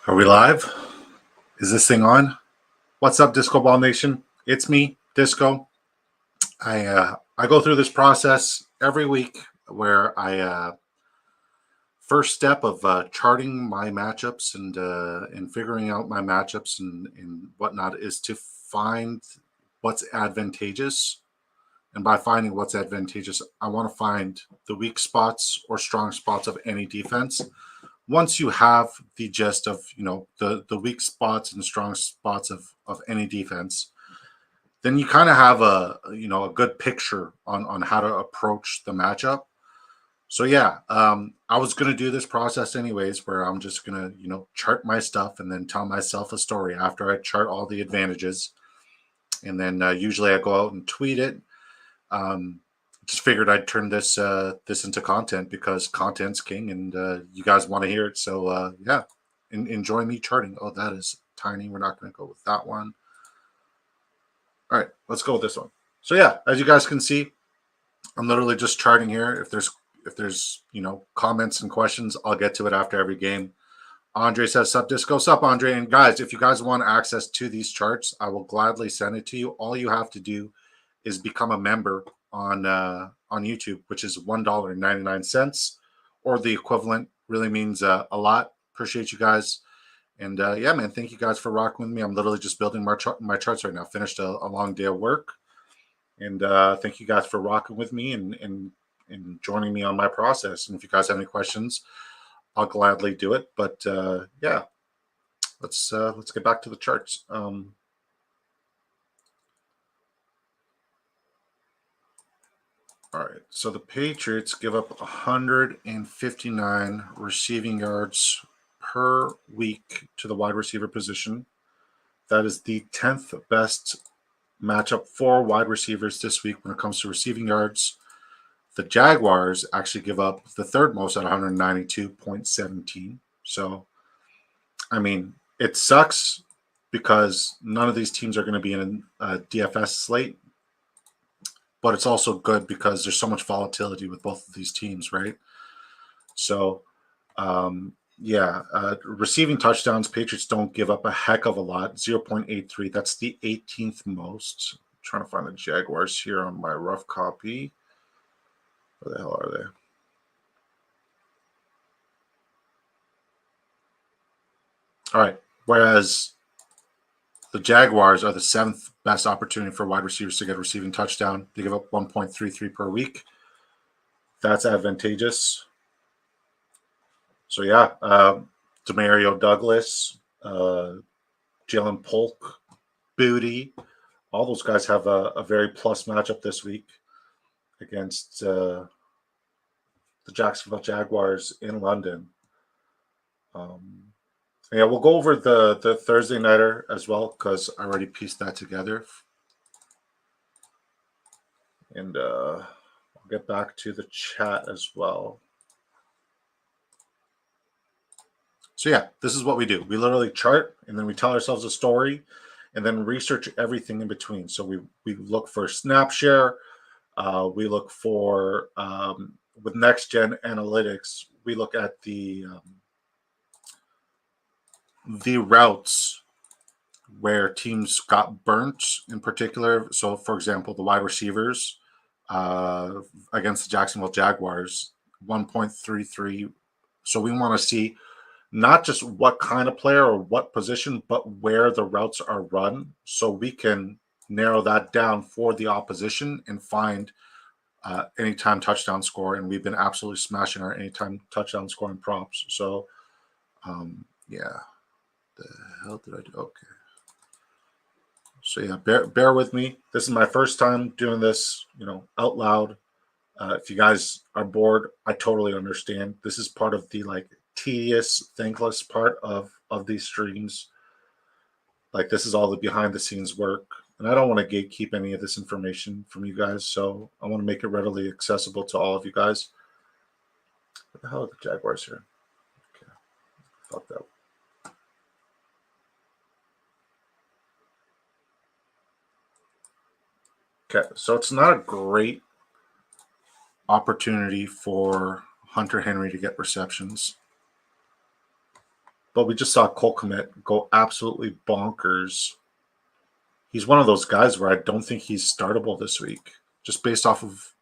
Are we live? Is this thing on? What's up, Disco Ball Nation? It's me, Disco. I go through this process every week where I first step of charting my matchups and figuring out my matchups and whatnot is to find what's advantageous. And by finding what's advantageous, I want to find the weak spots or strong spots of any defense. Once you have the gist of the weak spots and strong spots of any defense, then you kind of have a good picture on how to approach the matchup. So yeah, I was gonna do this process anyways, where I'm just gonna chart my stuff and then tell myself a story after I chart all the advantages, and then usually I go out and tweet it. Um, just figured I'd turn this into content because content's king, and you guys want to hear it. So yeah, enjoy me charting. Oh, that is tiny. We're not going to go with that one. All right, let's go with this one. So yeah, as you guys can see, I'm literally just charting here. If there's comments and questions, I'll get to it after every game. Andre says, "Sup, Disco." Sup, Andre. And guys, if you guys want access to these charts, I will gladly send it to you. All you have to do is become a member on YouTube, which is $1.99 or the equivalent. Really means a lot. Appreciate you guys. And yeah, man, thank you guys for rocking with me. I'm literally just building my charts right now. Finished a long day of work. And thank you guys for rocking with me and joining me on my process. And if you guys have any questions, I'll gladly do it. But yeah, let's get back to the charts. All right, so the Patriots give up 159 receiving yards per week to the wide receiver position. That is the 10th best matchup for wide receivers this week when it comes to receiving yards. The Jaguars actually give up the third most at 192.17. So, I mean, it sucks because none of these teams are going to be in a DFS slate, but it's also good because there's so much volatility with both of these teams, right? So, yeah, receiving touchdowns, Patriots don't give up a heck of a lot, 0.83. That's the 18th most. I'm trying to find the Jaguars here on my rough copy. Where the hell are they? All right. Whereas the Jaguars are the 7th best opportunity for wide receivers to get a receiving touchdown. They give up 1.33 per week. That's advantageous. So yeah, Demario Douglas, Jalen Polk, Booty, all those guys have a very plus matchup this week against the Jacksonville Jaguars in London. Yeah, we'll go over the Thursday nighter as well because I already pieced that together. And I'll get back to the chat as well. So yeah, this is what we do. We literally chart and then we tell ourselves a story and then research everything in between. So we look for snap share. We look for, with next gen analytics, we look at the routes where teams got burnt in particular. So, for example, the wide receivers against the Jacksonville Jaguars, 1.33. So we want to see not just what kind of player or what position, but where the routes are run so we can narrow that down for the opposition and find anytime touchdown score. And we've been absolutely smashing our anytime touchdown scoring props. So, yeah. The hell did I do? Okay. So yeah, bear with me. This is my first time doing this, out loud. If you guys are bored, I totally understand. This is part of the tedious, thankless part of these streams. This is all the behind the scenes work, and I don't want to gatekeep any of this information from you guys. So I want to make it readily accessible to all of you guys. What the hell are the Jaguars here? Okay, fuck that. Okay, so it's not a great opportunity for Hunter Henry to get receptions. But we just saw Cole Kmet go absolutely bonkers. He's one of those guys where I don't think he's startable this week, just based off of,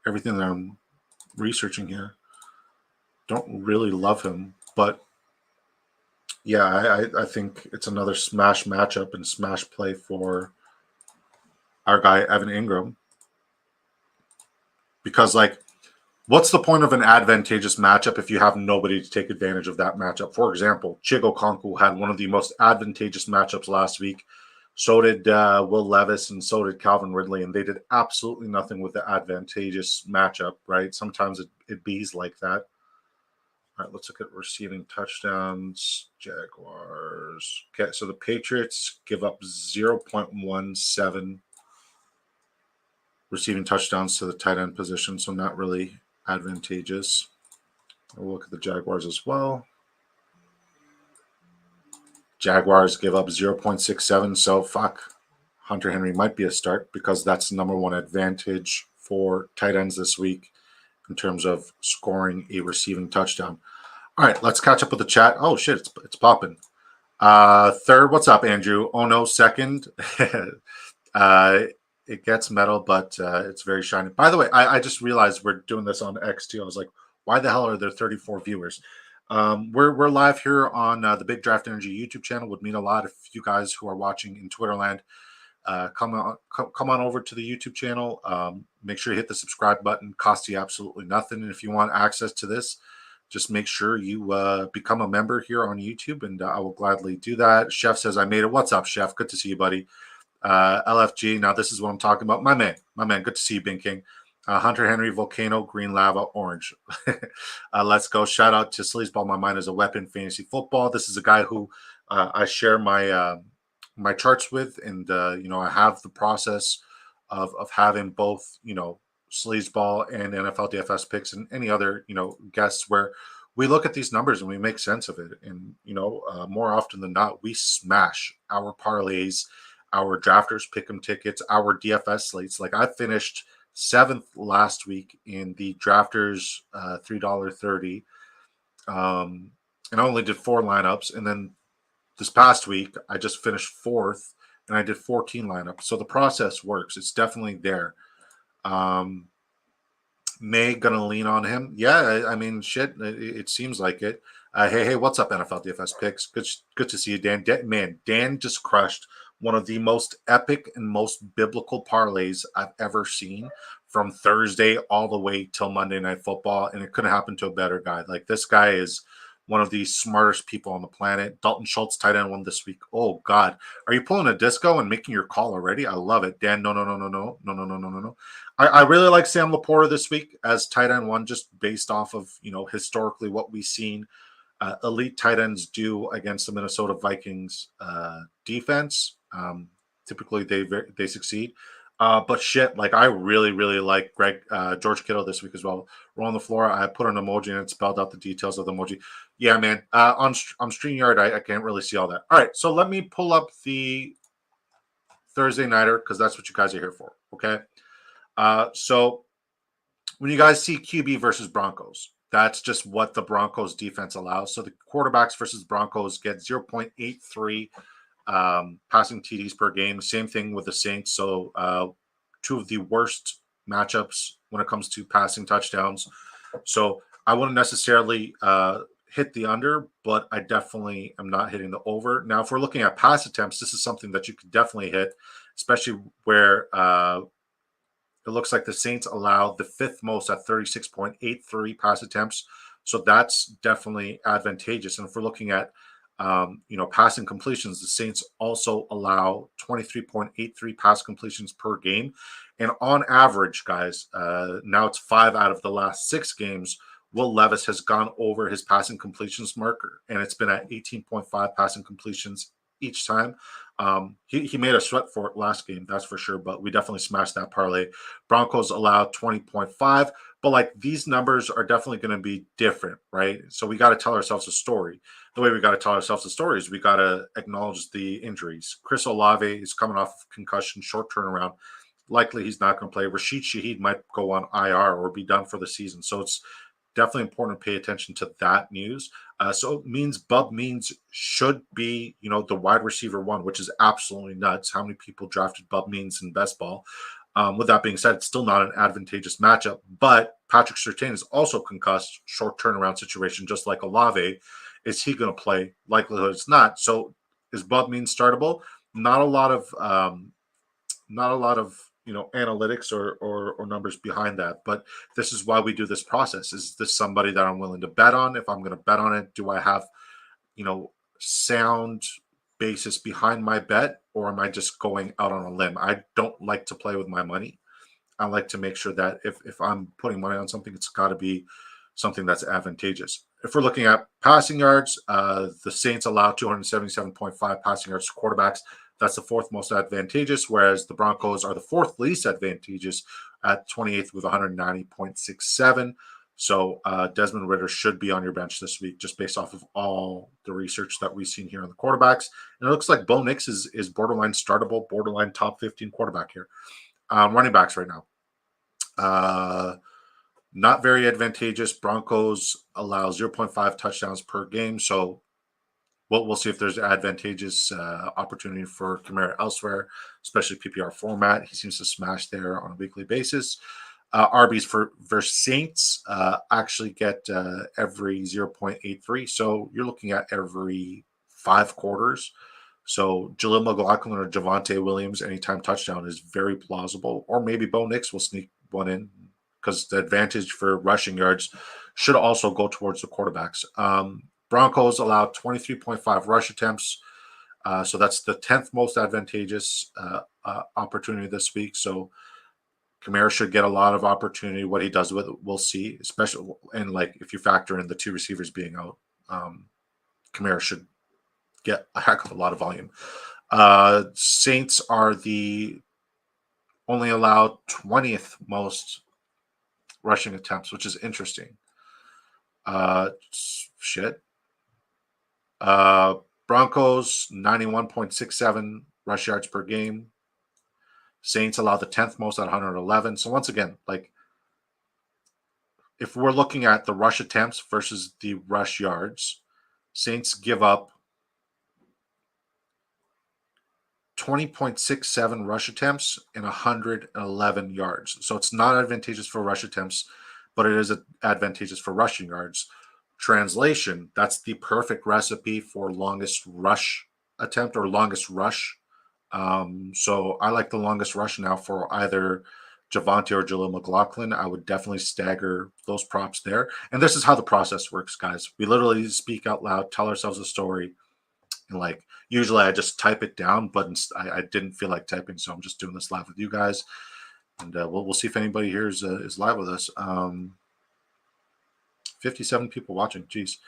everything that I'm researching here. Don't really love him, but yeah, I think it's another smash matchup and smash play for our guy, Evan Ingram. Because, what's the point of an advantageous matchup if you have nobody to take advantage of that matchup? For example, Chigo Konku had one of the most advantageous matchups last week. So did Will Levis and so did Calvin Ridley, and they did absolutely nothing with the advantageous matchup, right? Sometimes it bees like that. All right, let's look at receiving touchdowns. Jaguars. Okay, so the Patriots give up 0.17 receiving touchdowns to the tight end position, so not really advantageous. We'll look at the Jaguars as well. Jaguars give up 0.67, so Hunter Henry might be a start because that's the number one advantage for tight ends this week in terms of scoring a receiving touchdown. All right, let's catch up with the chat. Oh, shit, it's popping. Third, what's up, Andrew? Oh, no, second. It gets metal, but it's very shiny. By the way, I just realized we're doing this on X too. I was like, why the hell are there 34 viewers? We're live here on the Big Draft Energy YouTube channel. Would mean a lot if you guys who are watching in Twitterland come on over to the YouTube channel. Make sure you hit the subscribe button. Costs you absolutely nothing. And if you want access to this, just make sure you become a member here on YouTube, and I will gladly do that. Chef says, I made it. What's up, Chef? Good to see you, buddy. LFG, now this is what I'm talking about. My man. Good to see you, Bing King. Hunter Henry, Volcano, Green Lava, Orange. Let's go. Shout out to Sleazeball. My mind is a weapon, fantasy football. This is a guy who I share my my charts with, and I have the process of having both Sleazeball and NFL DFS picks and any other guests where we look at these numbers and we make sense of it. And more often than not, we smash our parlays, our drafters pick'em tickets, our DFS slates. Like I finished 7th last week in the drafters $3.30, and I only did 4 lineups. And then this past week I just finished 4th and I did 14 lineups. So the process works. It's definitely there. May gonna lean on him. Yeah, I mean, shit. It seems like it. Hey, what's up, NFL DFS picks? Good to see you, Dan. Dan just crushed one of the most epic and most biblical parlays I've ever seen from Thursday all the way till Monday Night Football, and it couldn't happen to a better guy. Like this guy is one of the smartest people on the planet. Dalton Schultz, tight end one this week. Oh God, are you pulling a disco and making your call already? I love it, Dan. No. I really like Sam Laporta this week as tight end one, just based off of historically what we've seen elite tight ends do against the Minnesota Vikings defense. Typically, they succeed. But shit, like I really like George Kittle this week as well. Roll on the floor. I put an emoji and it spelled out the details of the emoji. Yeah, man. On StreamYard, I can't really see all that. All right, so let me pull up the Thursday Nighter because that's what you guys are here for. Okay. So when you guys see QB versus Broncos, that's just what the Broncos defense allows. So the quarterbacks versus Broncos get 0.83 passing TDs per game. Same thing with the Saints. So 2 of the worst matchups when it comes to passing touchdowns. So I wouldn't necessarily hit the under, but I definitely am not hitting the over. Now, if we're looking at pass attempts, this is something that you could definitely hit, especially where it looks like the Saints allow the 5th most at 36.83 pass attempts. So that's definitely advantageous. And if we're looking at, passing completions, the Saints also allow 23.83 pass completions per game. And on average, guys, now it's 5 out of the last 6 games, Will Levis has gone over his passing completions marker, and it's been at 18.5 passing completions each time. He made a sweat for it last game, that's for sure, but we definitely smashed that parlay. Broncos allowed 20.5, but like these numbers are definitely going to be different, right? So we got to tell ourselves a story. The way we got to tell ourselves a story is we got to acknowledge the injuries. Chris Olave is coming off of concussion, short turnaround. Likely he's not going to play. Rashid Shaheed might go on IR or be done for the season. So it's definitely important to pay attention to that news. So it means Bub Means should be, the wide receiver one, which is absolutely nuts. How many people drafted Bub Means in best ball? With that being said, it's still not an advantageous matchup, but Patrick Surtain is also concussed, short turnaround situation, just like Olave. Is he going to play? Likelihood it's not. So is Bub Means startable? Not a lot of analytics or numbers behind that, but this is why we do this process. Is this somebody that I'm willing to bet on? If I'm going to bet on it, do I have sound basis behind my bet, or am I just going out on a limb? I don't like to play with my money. I like to make sure that if I'm putting money on something, it's got to be something that's advantageous. If we're looking at passing yards, the Saints allow 277.5 passing yards to quarterbacks. That's the fourth most advantageous, whereas the Broncos are the fourth least advantageous at 28th with 190.67. So Desmond Ridder should be on your bench this week, just based off of all the research that we've seen here on the quarterbacks. And it looks like Bo Nix is borderline startable, borderline top 15 quarterback here. Running backs right now. Not very advantageous. Broncos allow 0.5 touchdowns per game. So we'll see if there's advantageous opportunity for Kamara elsewhere, especially PPR format. He seems to smash there on a weekly basis. RBs versus Saints actually get every 0.83. So you're looking at every 5 quarters. So Jaleel McLaughlin or Javonte Williams anytime touchdown is very plausible. Or maybe Bo Nix will sneak one in, because the advantage for rushing yards should also go towards the quarterbacks. Broncos allow 23.5 rush attempts. So that's the 10th most advantageous opportunity this week. So Kamara should get a lot of opportunity. What he does with it, we'll see. Especially, and like if you factor in the 2 receivers being out, Kamara should get a heck of a lot of volume. Saints are the only allowed 20th most rushing attempts, which is interesting. Broncos 91.67 rush yards per game. Saints allow the 10th most at 111. So once again, like if we're looking at the rush attempts versus the rush yards, Saints give up 20.67 rush attempts and 111 yards. So it's not advantageous for rush attempts, but it is advantageous for rushing yards. Translation, that's the perfect recipe for longest rush attempt or longest rush. So I like the longest rush now for either Javonte or Jaleel McLaughlin. I would definitely stagger those props there. And this is how the process works, guys. We literally speak out loud, tell ourselves a story. And like usually I just type it down, but I didn't feel like typing, so I'm just doing this live with you guys. And we'll see if anybody here is live with us. 57 people watching. Jeez.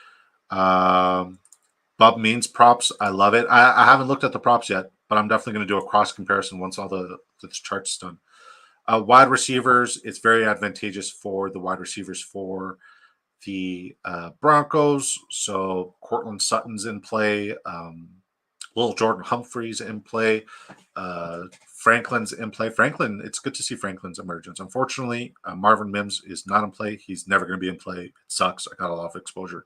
Bob Means props. I love it. I haven't looked at the props yet, but I'm definitely going to do a cross comparison once all the charts done. Wide receivers, it's very advantageous for the wide receivers for the Broncos. So Cortland Sutton's in play. Little Jordan Humphrey's in play. Franklin's in play. Franklin, it's good to see Franklin's emergence. Unfortunately, Marvin Mims is not in play. He's never going to be in play. It sucks. I got a lot of exposure.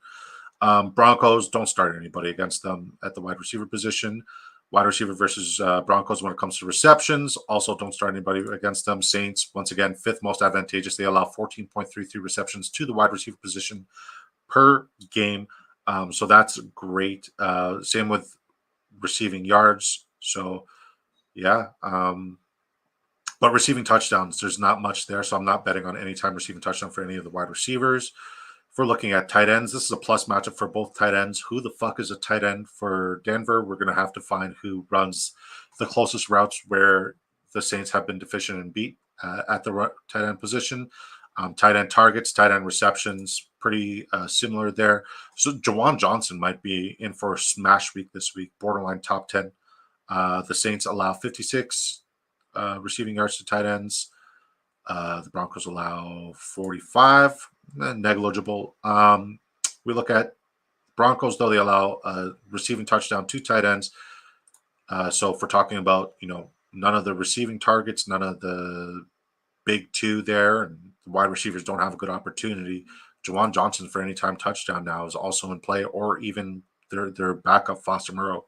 Broncos, don't start anybody against them at the wide receiver position. Wide receiver versus Broncos when it comes to receptions. Also, don't start anybody against them. Saints, once again, 5th most advantageous. They allow 14.33 receptions to the wide receiver position per game. So that's great. Same with receiving yards. So, yeah. But receiving touchdowns, there's not much there. So I'm not betting on any time receiving touchdown for any of the wide receivers. If we're looking at tight ends, this is a plus matchup for both tight ends. Who the fuck is a tight end for Denver? We're going to have to find who runs the closest routes where the Saints have been deficient and beat at the tight end position. Tight end targets, tight end receptions, pretty similar there. So Jawan Johnson might be in for a smash week this week, borderline top 10. The Saints allow 56 receiving yards to tight ends. The Broncos allow 45, negligible. We look at Broncos, though, they allow receiving touchdown to tight ends. So if we're talking about, none of the receiving targets, none of the big 2 there, and the wide receivers don't have a good opportunity. Jawan Johnson for anytime touchdown now is also in play, or even their backup Foster Moreau.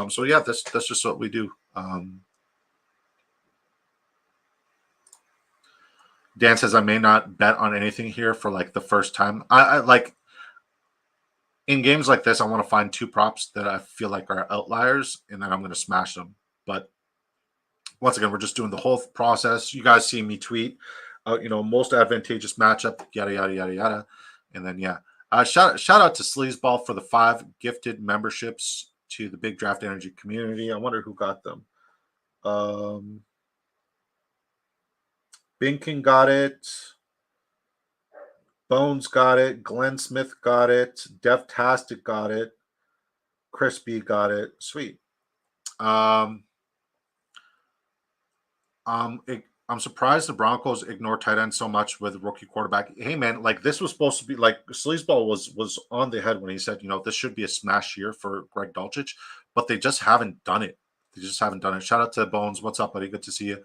So yeah, that's just what we do. Dan says I may not bet on anything here for like the first time. I like in games like this, I want to find two props that I feel like are outliers, and then I'm going to smash them. But once again, we're just doing the whole process. You guys see me tweet, most advantageous matchup, yada yada yada yada, and then yeah, shout out to Sleazeball for the 5 gifted memberships to the Big Draft Energy community. I wonder who got them. Binking got it. Bones got it. Glenn Smith got it. Devtastic got it. Crispy got it. Sweet. I'm surprised the Broncos ignore tight end so much with rookie quarterback. Hey man, like this was supposed to be like Sleazeball was on the head when he said, this should be a smash year for Greg Dulcich, but they just haven't done it. Shout out to Bones. What's up, buddy? Good to see you.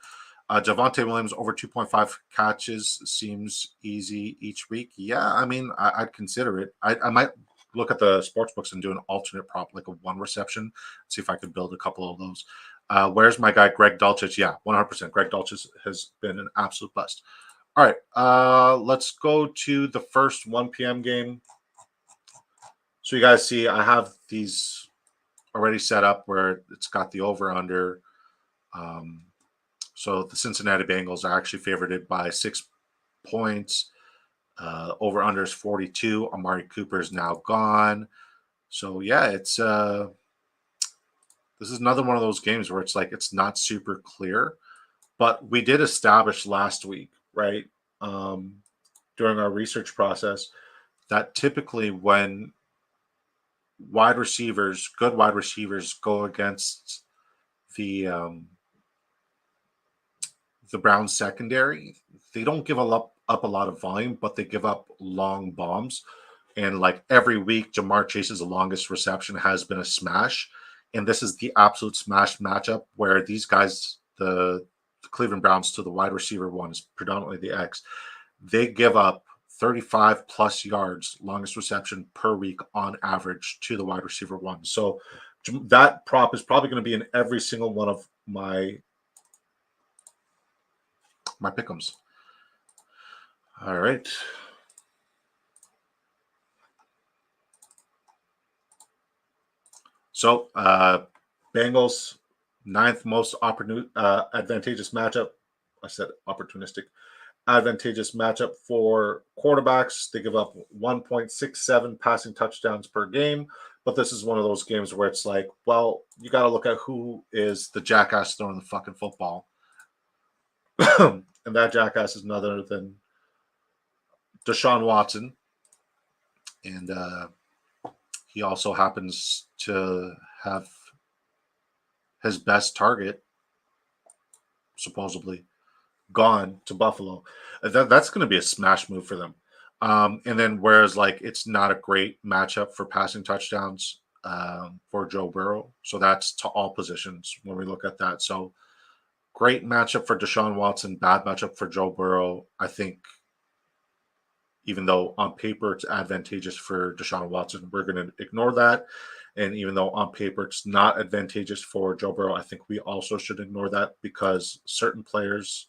Javonte Williams over 2.5 catches seems easy each week. Yeah, I mean, I'd consider it. I might look at the sports books and do an alternate prop, like a 1 reception, see if I could build a couple of those. Where's my guy, Greg Dulcich? Yeah, 100%. Greg Dulcich has been an absolute bust. All right, let's go to the first 1 p.m. game. So you guys see I have these already set up where it's got the over-under. So the Cincinnati Bengals are actually favored by 6 points. Over-under is 42. Amari Cooper is now gone. So yeah, it's this is another one of those games where it's like it's not super clear, but we did establish last week, right, during our research process, that typically when good wide receivers go against the Browns secondary, they don't give up a lot of volume, but they give up long bombs. And like every week, Jamar Chase's longest reception has been a smash. And this is the absolute smash matchup where these guys, the Cleveland Browns to the wide receiver one is predominantly the X. They give up 35 plus yards, longest reception per week on average to the wide receiver one. So that prop is probably going to be in every single one of my pick'ems. All right. So Bengals, 9th most advantageous matchup. I said opportunistic. Advantageous matchup for quarterbacks. They give up 1.67 passing touchdowns per game. But this is one of those games where it's like, well, you got to look at who is the jackass throwing the fucking football. And that jackass is none other than Deshaun Watson. And he also happens to have his best target, supposedly, gone to Buffalo. That's going to be a smash move for them. And then whereas like it's not a great matchup for passing touchdowns for Joe Burrow. So that's to all positions when we look at that. So great matchup for Deshaun Watson, bad matchup for Joe Burrow. I think even though on paper it's advantageous for Deshaun Watson, we're going to ignore that. And even though on paper it's not advantageous for Joe Burrow, I think we also should ignore that because certain players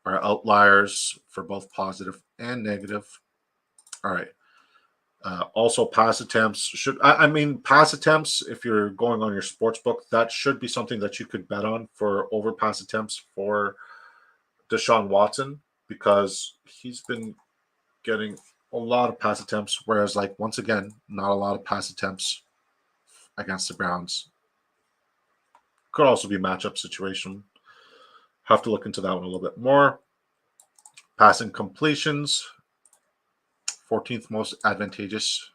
are outliers for both positive and negative. All right. Also, pass attempts pass attempts, if you're going on your sports book, that should be something that you could bet on for over pass attempts for Deshaun Watson because he's been getting a lot of pass attempts, whereas, like, once again, not a lot of pass attempts against the Browns. Could also be a matchup situation. Have to look into that one a little bit more. Passing completions, 14th most advantageous.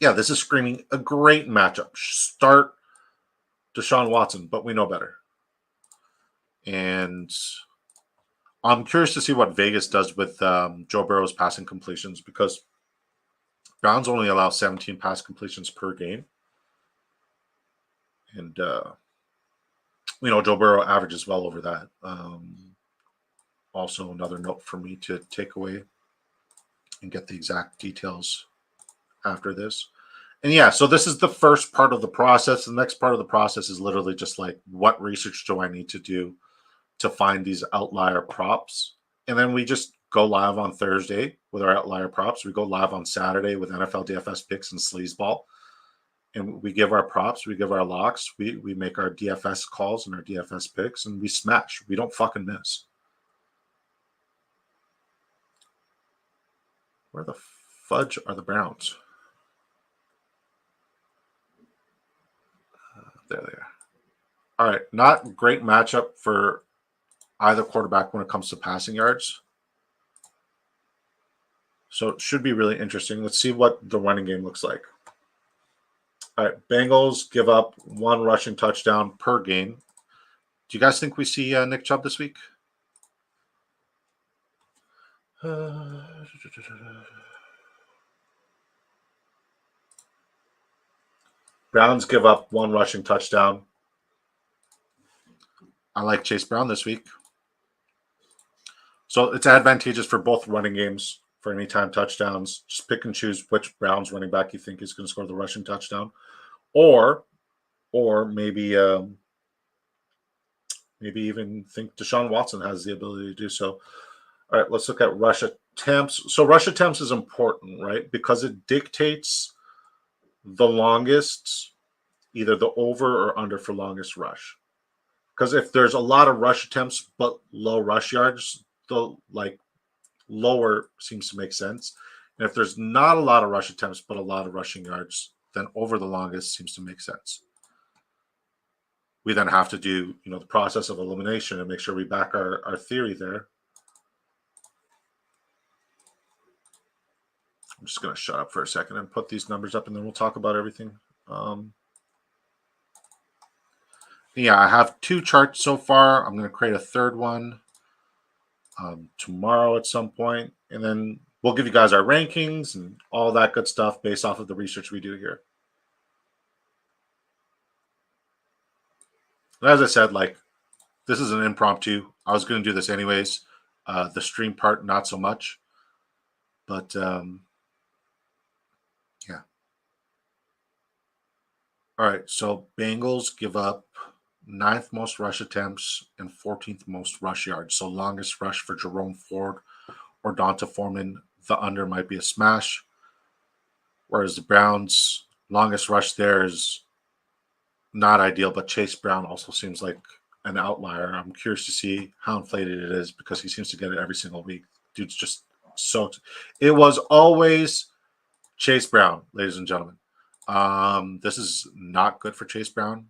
Yeah, this is screaming a great matchup. Start Deshaun Watson, but we know better. And I'm curious to see what Vegas does with Joe Burrow's passing completions because Browns only allow 17 pass completions per game. And, Joe Burrow averages well over that. Also, another note for me to take away. and get the exact details after this. And yeah, so this is the first part of the process. The next part of the process is literally just like, what research do I need to do to find these outlier props? And then we just go live on Thursday with our outlier props. We go live on Saturday with NFL DFS picks and sleazeball. And we give our props, we give our locks, we make our DFS calls and our DFS picks, and we smash. We don't fucking miss. Where the fudge are the Browns? There they are. All right, not great matchup for either quarterback when it comes to passing yards. So it should be really interesting. Let's see what the running game looks like. All right, Bengals give up 1 rushing touchdown per game. Do you guys think we see Nick Chubb this week? Browns give up 1 rushing touchdown. I like Chase Brown this week. So it's advantageous for both running games for anytime touchdowns. Just pick and choose which Browns running back you think is going to score the rushing touchdown. Or maybe even think Deshaun Watson has the ability to do so. All right, let's look at rush attempts. So rush attempts is important, right? Because it dictates the longest, either the over or under for longest rush. Because if there's a lot of rush attempts but low rush yards, the lower seems to make sense. And if there's not a lot of rush attempts but a lot of rushing yards, then over the longest seems to make sense. We then have to do, the process of elimination and make sure we back our theory there. I'm just going to shut up for a second and put these numbers up, and then we'll talk about everything. Yeah, I have 2 charts so far. I'm going to create a third one tomorrow at some point, and then we'll give you guys our rankings and all that good stuff based off of the research we do here. And as I said, this is an impromptu. I was going to do this anyways. The stream part, not so much. But, yeah. All right, so Bengals give up 9th most rush attempts and 14th most rush yards. So longest rush for Jerome Ford or Donta Foreman. The under might be a smash. Whereas the Browns' longest rush there is not ideal, but Chase Brown also seems like an outlier. I'm curious to see how inflated it is because he seems to get it every single week. Dude's just so. It was always Chase Brown, ladies and gentlemen. This is not good for Chase Brown.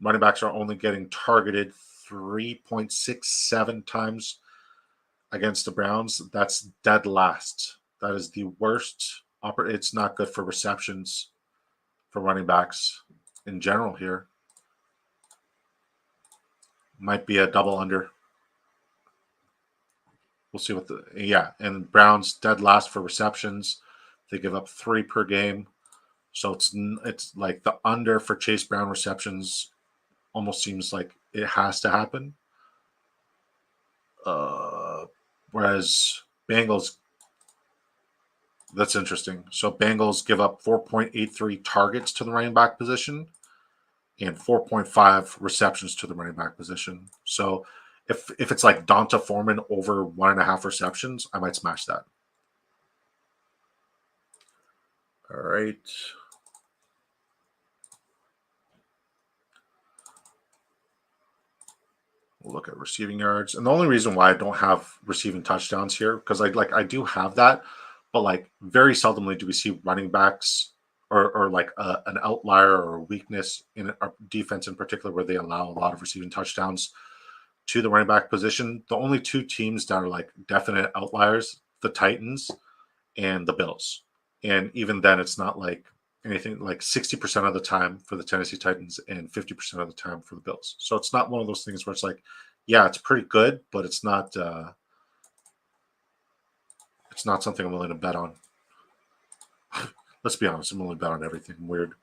Running backs are only getting targeted 3.67 times against the Browns. That's dead last. That is the worst. It's not good for receptions for running backs in general here. Might be a double under. We'll see what and Browns dead last for receptions. They give up 3 per game. So it's like the under for Chase Brown receptions almost seems like it has to happen. Whereas Bengals, that's interesting. So Bengals give up 4.83 targets to the running back position and 4.5 receptions to the running back position. So if it's like Donta Foreman over 1.5 receptions, I might smash that. All right. We'll look at receiving yards. And the only reason why I don't have receiving touchdowns here, because I do have that, but very seldomly do we see running backs or an outlier or a weakness in our defense in particular where they allow a lot of receiving touchdowns to the running back position. The only 2 teams that are definite outliers, the Titans and the Bills. And even then it's not anything 60% of the time for the Tennessee Titans and 50% of the time for the Bills. So it's not one of those things where it's it's pretty good, but it's not something I'm willing to bet on. Let's be honest, I'm willing to bet on everything weird.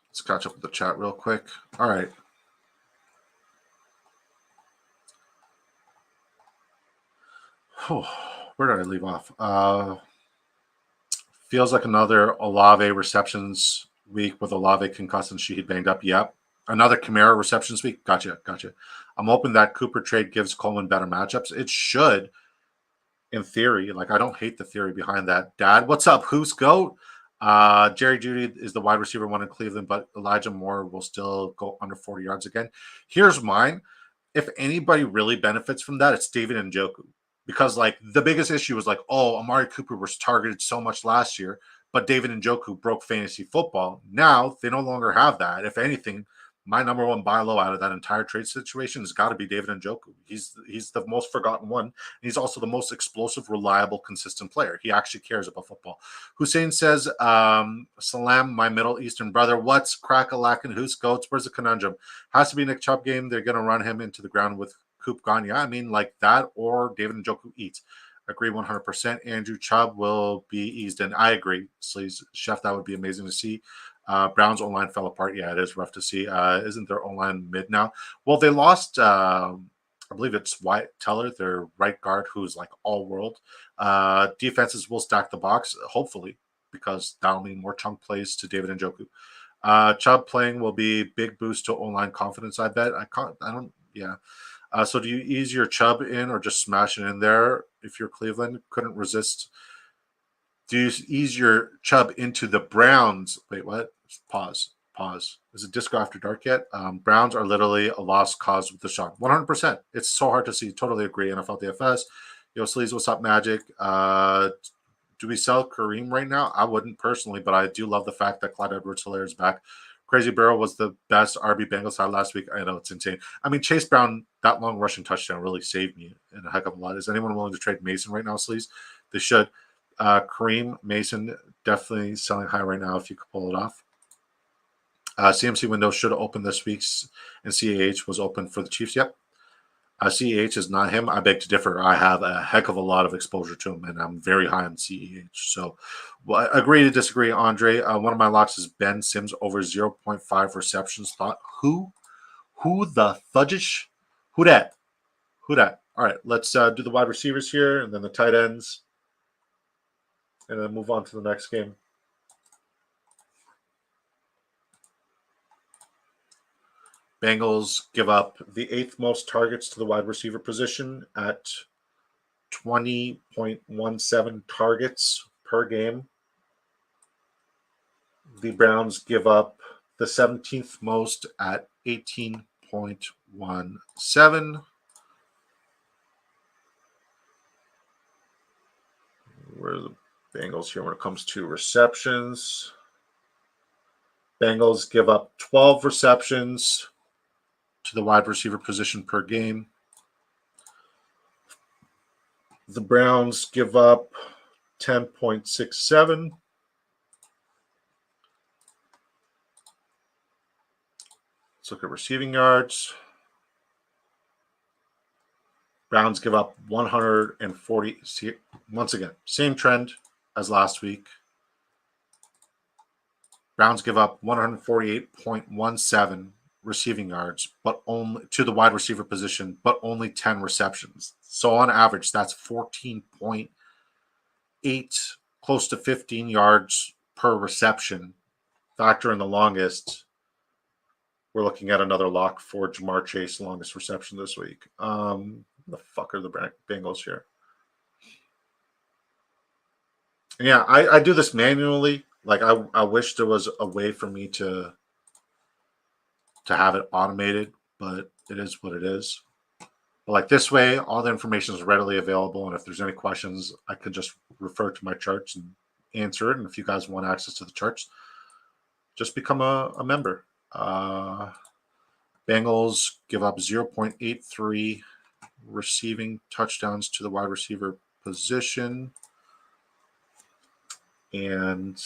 Let's catch up with the chat real quick. All right. where did I leave off? Feels like another Olave receptions week with Olave concussed and Sheehy banged up. Yep. Another Kamara receptions week. Gotcha. I'm hoping that Cooper trade gives Coleman better matchups. It should, in theory. Like, I don't hate the theory behind that. Dad, what's up? Who's GOAT? Jerry Jeudy is the wide receiver one in Cleveland, but Elijah Moore will still go under 40 yards again. Here's mine. If anybody really benefits from that, it's David Njoku. Because, like, the biggest issue was like, oh, Amari Cooper was targeted so much last year, but David Njoku broke fantasy football. Now they no longer have that. If anything, my number one buy low out of that entire trade situation has got to be David Njoku. He's the most forgotten one. He's also the most explosive, reliable, consistent player. He actually cares about football. Hussein says, Salam, my Middle Eastern brother. What's crack-a-lackin'? Who's goats? Where's the conundrum? Has to be Nick Chubb game. They're going to run him into the ground with Coop gone. Yeah, I mean, like that or David Njoku eats. Agree 100%. Andrew Chubb will be eased in. I agree. Sleaze, Chef, that would be amazing to see. Brown's O-line fell apart. Yeah, it is rough to see. Isn't their O-line mid now? Well, they lost, I believe it's Wyatt Teller, their right guard, who's like all-world. Defenses will stack the box, hopefully, because that'll mean more chunk plays to David Njoku. Chubb playing will be big boost to O-line confidence, I bet. So do you ease your Chubb in or just smash it in there if you're Cleveland? Couldn't resist. Do you ease your Chubb into the Browns? Wait, what? Pause. Is it Disco After Dark yet? Browns are literally a lost cause with the shot. 100%. It's so hard to see. Totally agree. NFL DFS. Yo, Sleaze, what's up, Magic? Do we sell Kareem right now? I wouldn't personally, but I do love the fact that Clyde Edwards-Helaire is back. Crazy Barrel was the best RB Bengals had last week. I know, it's insane. I mean, Chase Brown, that long rushing touchdown really saved me in a heck of a lot. Is anyone willing to trade Mason right now, Sleaze? They should. Kareem, Mason, definitely selling high right now if you could pull it off. CMC window should open this week, and CAH was open for the Chiefs. Yep. CAH is not him. I beg to differ. I have a heck of a lot of exposure to him, and I'm very high on CAH. So, well, I agree to disagree, Andre. One of my locks is Ben Sims over 0.5 receptions. Thought, who the fudgish? Who that? All right, let's do the wide receivers here, and then the tight ends, and then move on to the next game. Bengals give up the 8th most targets to the wide receiver position at 20.17 targets per game. The Browns give up the 17th most at 18.17. Where are the Bengals here when it comes to receptions? Bengals give up 12 receptions to the wide receiver position per game. The Browns give up 10.67. Let's look at receiving yards. Browns give up 140. See, once again, same trend as last week. Browns give up 148.17 receiving yards, but only to the wide receiver position, but only 10 receptions. So on average, that's 14.8, close to 15 yards per reception. Factor in the longest. We're looking at another lock for Jamar Chase, longest reception this week. The fuck are the Bengals here? Yeah, I do this manually. Like, I wish there was a way for me to have it automated, but it is what it is. But like this way, all the information is readily available, and if there's any questions, I could just refer to my charts and answer it. And if you guys want access to the charts, just become a member. Bengals give up 0.83 receiving touchdowns to the wide receiver position. And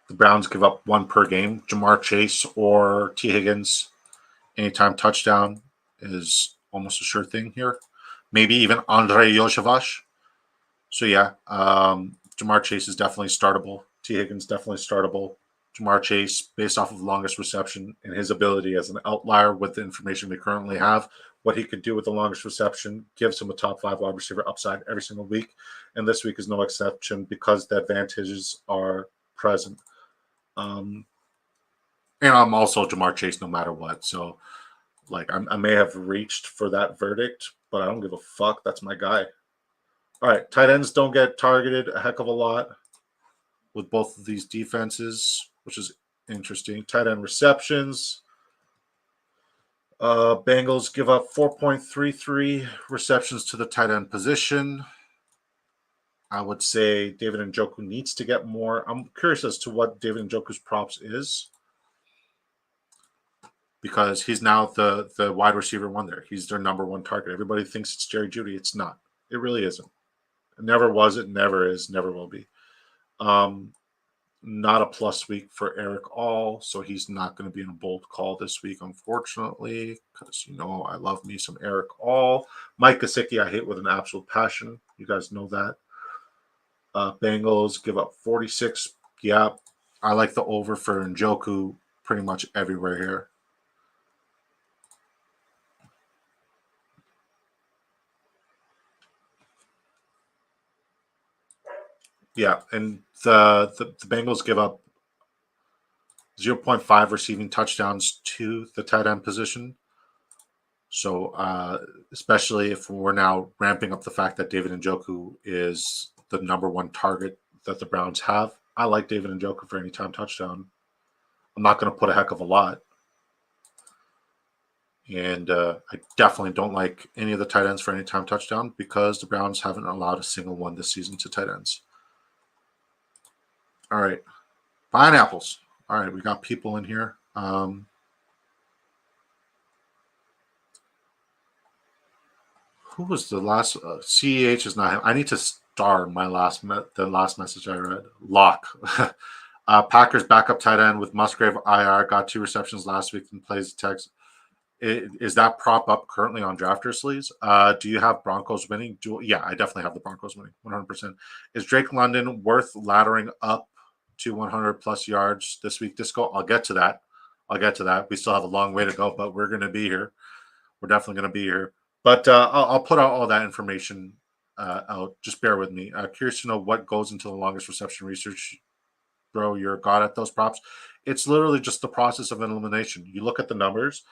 the Browns give up 1 per game. Jamar Chase or T. Higgins, anytime touchdown is almost a sure thing here. Maybe even Andre Yoshevash. So, yeah, Jamar Chase is definitely startable. T. Higgins definitely startable. Ja'Marr Chase, based off of longest reception and his ability as an outlier with the information we currently have, what he could do with the longest reception gives him a top 5 wide receiver upside every single week. And this week is no exception because the advantages are present. And I'm also Ja'Marr Chase no matter what. So, like, I may have reached for that verdict, but I don't give a fuck. That's my guy. All right, tight ends don't get targeted a heck of a lot with both of these defenses, which is interesting. Tight end receptions. Bengals give up 4.33 receptions to the tight end position. I would say David Njoku needs to get more. I'm curious as to what David Njoku's props is because he's now the wide receiver one there. He's their number one target. Everybody thinks it's Jerry Jeudy. It's not. It really isn't. It never was. It never is. Never will be. Not a plus week for Eric All, so he's not going to be in a bold call this week, unfortunately, because I love me some Eric All. Mike Gesicki, I hate with an absolute passion. You guys know that. Bengals give up 46. Yeah, I like the over for Njoku pretty much everywhere here. Yeah, and the Bengals give up 0.5 receiving touchdowns to the tight end position. So, especially if we're now ramping up the fact that David Njoku is the number one target that the Browns have, I like David Njoku for anytime touchdown. I'm not going to put a heck of a lot. And I definitely don't like any of the tight ends for anytime touchdown because the Browns haven't allowed a single one this season to tight ends. All right. Pineapples. All right. We got people in here. Who was the last? CEH is not him. I need to star my the last message I read. Locke. Packers backup tight end with Musgrave IR got 2 receptions last week and plays text. Is that prop up currently on Drafter Sleeves? Do you have Broncos winning? Yeah, I definitely have the Broncos winning 100%. Is Drake London worth laddering up to 100 plus yards this week, Disco? I'll get to that. We still have a long way to go, but we're going to be here. We're definitely going to be here. But I'll put out all that information out. Just bear with me. Curious to know what goes into the longest reception research. Bro, you're a god at those props. It's literally just the process of elimination. You look at the numbers,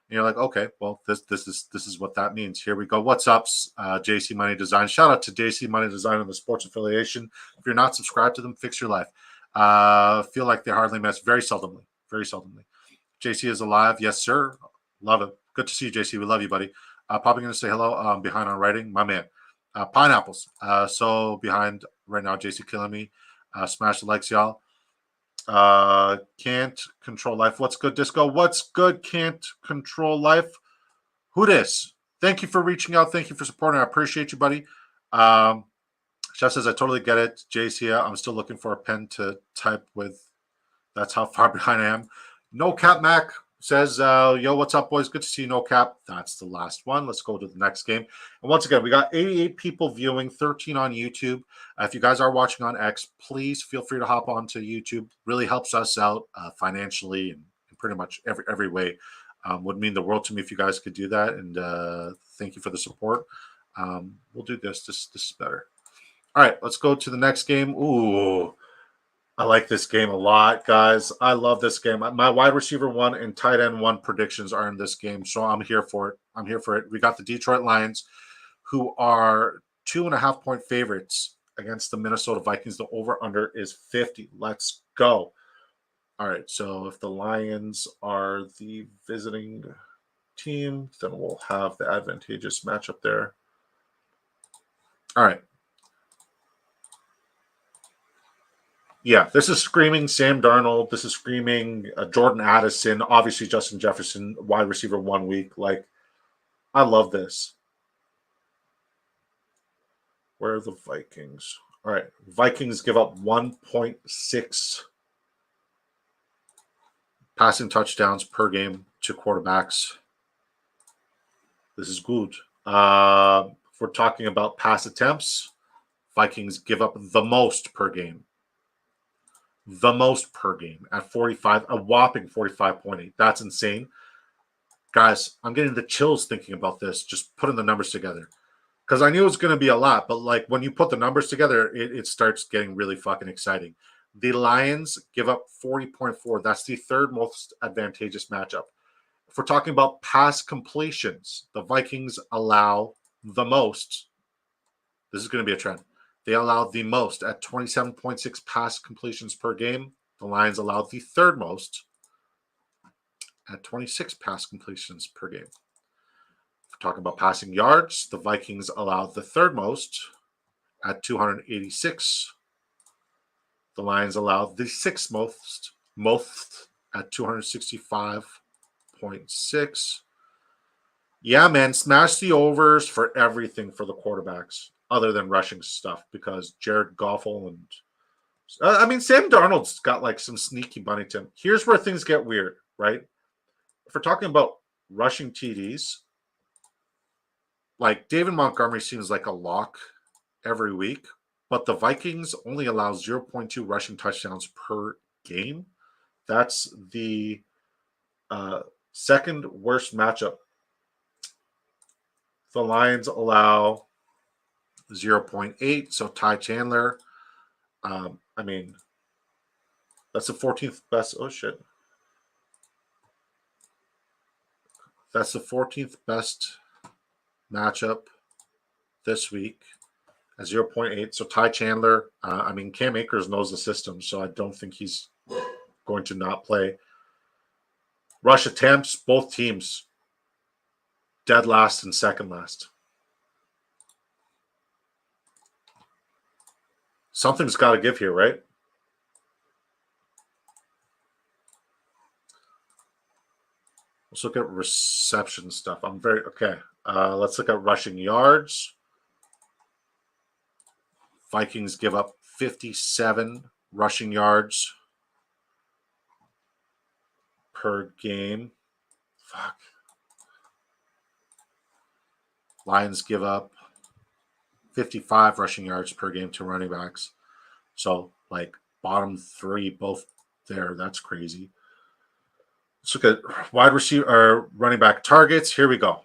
and you're like, okay, well, this is what that means. Here we go. What's up, JC Money Design? Shout out to JC Money Design and the sports affiliation. If you're not subscribed to them, fix your life. Feel like they hardly miss. Very seldomly. JC is alive. Yes, sir. Love it. Good to see you, JC. We love you, buddy. Probably going to say hello. Behind on writing, my man. Pineapples. So behind right now, JC killing me. Smash the likes, y'all. Can't control life. What's good, Disco? What's good? Can't control life. Who dis? Thank you for reaching out. Thank you for supporting. I appreciate you, buddy. Chef says I totally get it. JC, I'm still looking for a pen to type with. That's how far behind I am. No Cap Mac says, yo, what's up, boys? Good to see you, No Cap. That's the last one. Let's go to the next game. And once again, we got 88 people viewing, 13 on YouTube. If you guys are watching on X, please feel free to hop onto YouTube. Really helps us out financially and pretty much every way. Would mean the world to me if you guys could do that. And thank you for the support. We'll do this. This is better. All right, let's go to the next game. Ooh, I like this game a lot, guys. I love this game. My wide receiver 1 and tight end 1 predictions are in this game, so I'm here for it. We got the Detroit Lions, who are 2.5-point favorites against the Minnesota Vikings. The over-under is 50. Let's go. All right, so if the Lions are the visiting team, then we'll have the advantageous matchup there. All right. Yeah, this is screaming Sam Darnold. This is screaming Jordan Addison. Obviously, Justin Jefferson, wide receiver 1 week. Like, I love this. Where are the Vikings? All right, Vikings give up 1.6 passing touchdowns per game to quarterbacks. This is good. If we're talking about pass attempts, Vikings give up the most per game. the most per game at 45, a whopping 45.8. That's insane. Guys, I'm getting the chills thinking about this, just putting the numbers together. Because I knew it was going to be a lot, but like when you put the numbers together, it starts getting really fucking exciting. The Lions give up 40.4. That's the third most advantageous matchup. If we're talking about pass completions, the Vikings allow the most. This is going to be a trend. They allow the most at 27.6 pass completions per game. The Lions allowed the third most at 26 pass completions per game. If we're talking about passing yards, the Vikings allowed the third most at 286. The Lions allowed the sixth most at 265.6. Yeah, man, smash the overs for everything for the quarterbacks other than rushing stuff because Jared Goffel and Sam Darnold's got like some sneaky money to him. Here's where things get weird, right? If we're talking about rushing TDs, like David Montgomery seems like a lock every week, but the Vikings only allow 0.2 rushing touchdowns per game. That's the second worst matchup. The Lions allow 0.8, so Ty Chandler. That's the 14th best. Oh, shit. That's the 14th best matchup this week at 0.8. So Ty Chandler, Cam Akers knows the system, so I don't think he's going to not play. Rush attempts, both teams dead last and second last. Something's got to give here, right? Let's look at reception stuff. Okay. Let's look at rushing yards. Vikings give up 57 rushing yards per game. Fuck. Lions give up 55 rushing yards per game to running backs. So, like, bottom three, both there. That's crazy. Let's look at wide receiver or running back targets. Here we go.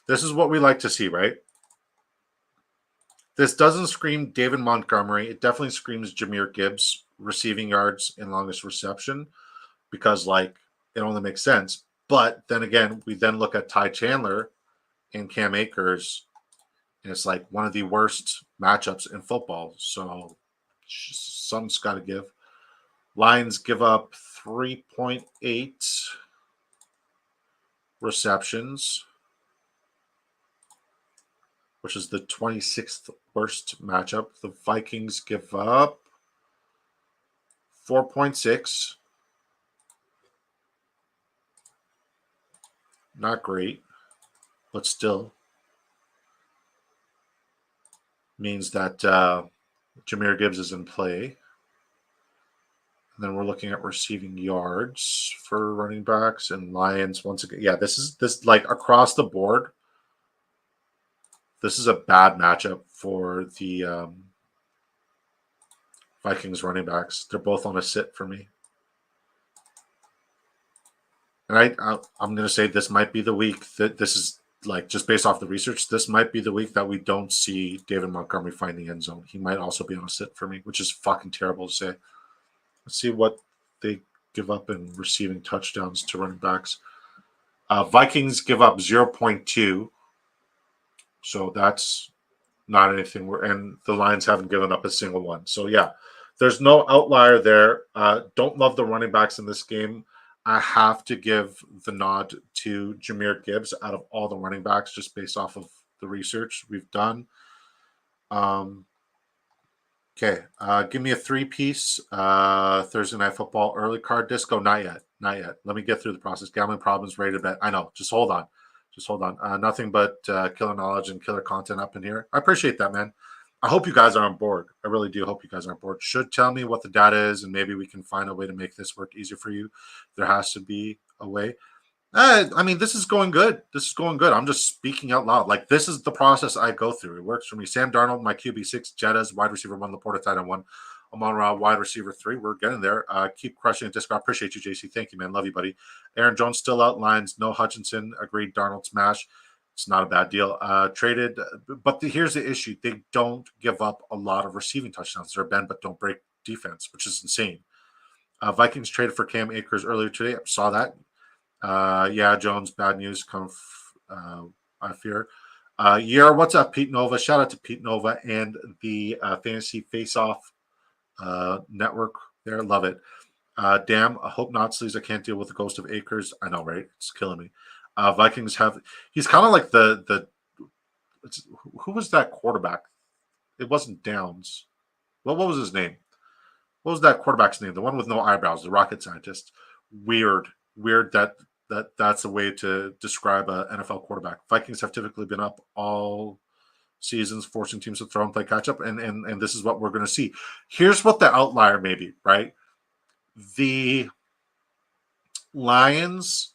This is what we like to see, right? This doesn't scream David Montgomery. It definitely screams Jahmyr Gibbs receiving yards and longest reception because, like, it only makes sense. But then again, we then look at Ty Chandler and Cam Akers, and it's like one of the worst matchups in football. So something's got to give. Lions give up 3.8 receptions, which is the 26th worst matchup. The Vikings give up 4.6. Not great, but still means that Jahmyr Gibbs is in play. And then we're looking at receiving yards for running backs and Lions once again. Yeah, this like across the board. This is a bad matchup for the Vikings running backs. They're both on a sit for me. And I'm going to say this might be the week that this is like just based off the research. This might be the week that we don't see David Montgomery find the end zone. He might also be on a sit for me, which is fucking terrible to say. Let's see what they give up in receiving touchdowns to running backs. Vikings give up 0.2. So that's not anything. And the Lions haven't given up a single one. So, yeah, there's no outlier there. Don't love the running backs in this game. I have to give the nod to Jahmyr Gibbs out of all the running backs just based off of the research we've done. Okay, give me a three-piece Thursday Night Football early card disco. Not yet. Let me get through the process. Gambling problems, ready to bet. I know. Just hold on. Nothing but killer knowledge and killer content up in here. I appreciate that, man. I hope you guys are on board. I really do hope you guys are on board. Should tell me what the data is, and maybe we can find a way to make this work easier for you. There has to be a way. This is going good. I'm just speaking out loud. Like, this is the process I go through. It works for me. Sam Darnold, my QB6, Jettas, wide receiver 1, Laporta, tight end 1. Amon-Ra, wide receiver 3. We're getting there. Keep crushing it, Disco. I appreciate you, JC. Thank you, man. Love you, buddy. Aaron Jones still outlines. No Hutchinson. Agreed. Darnold smash. It's not a bad deal. Traded. But here's the issue. They don't give up a lot of receiving touchdowns. They're bend but don't break defense, which is insane. Vikings traded for Cam Akers earlier today. I saw that. Yeah, Jones, bad news. I fear. Yeah, what's up, Pete Nova? Shout out to Pete Nova and the Fantasy Face-Off network there. Love it. Damn, I hope not, Sleaze. I can't deal with the ghost of Akers. I know, right? It's killing me. Vikings have – he's kind of like who was that quarterback? It wasn't Downs. What was his name? What was that quarterback's name? The one with no eyebrows, the rocket scientist. Weird that's a way to describe an NFL quarterback. Vikings have typically been up all seasons, forcing teams to throw and play catch up, and this is what we're going to see. Here's what the outlier may be, right? The Lions,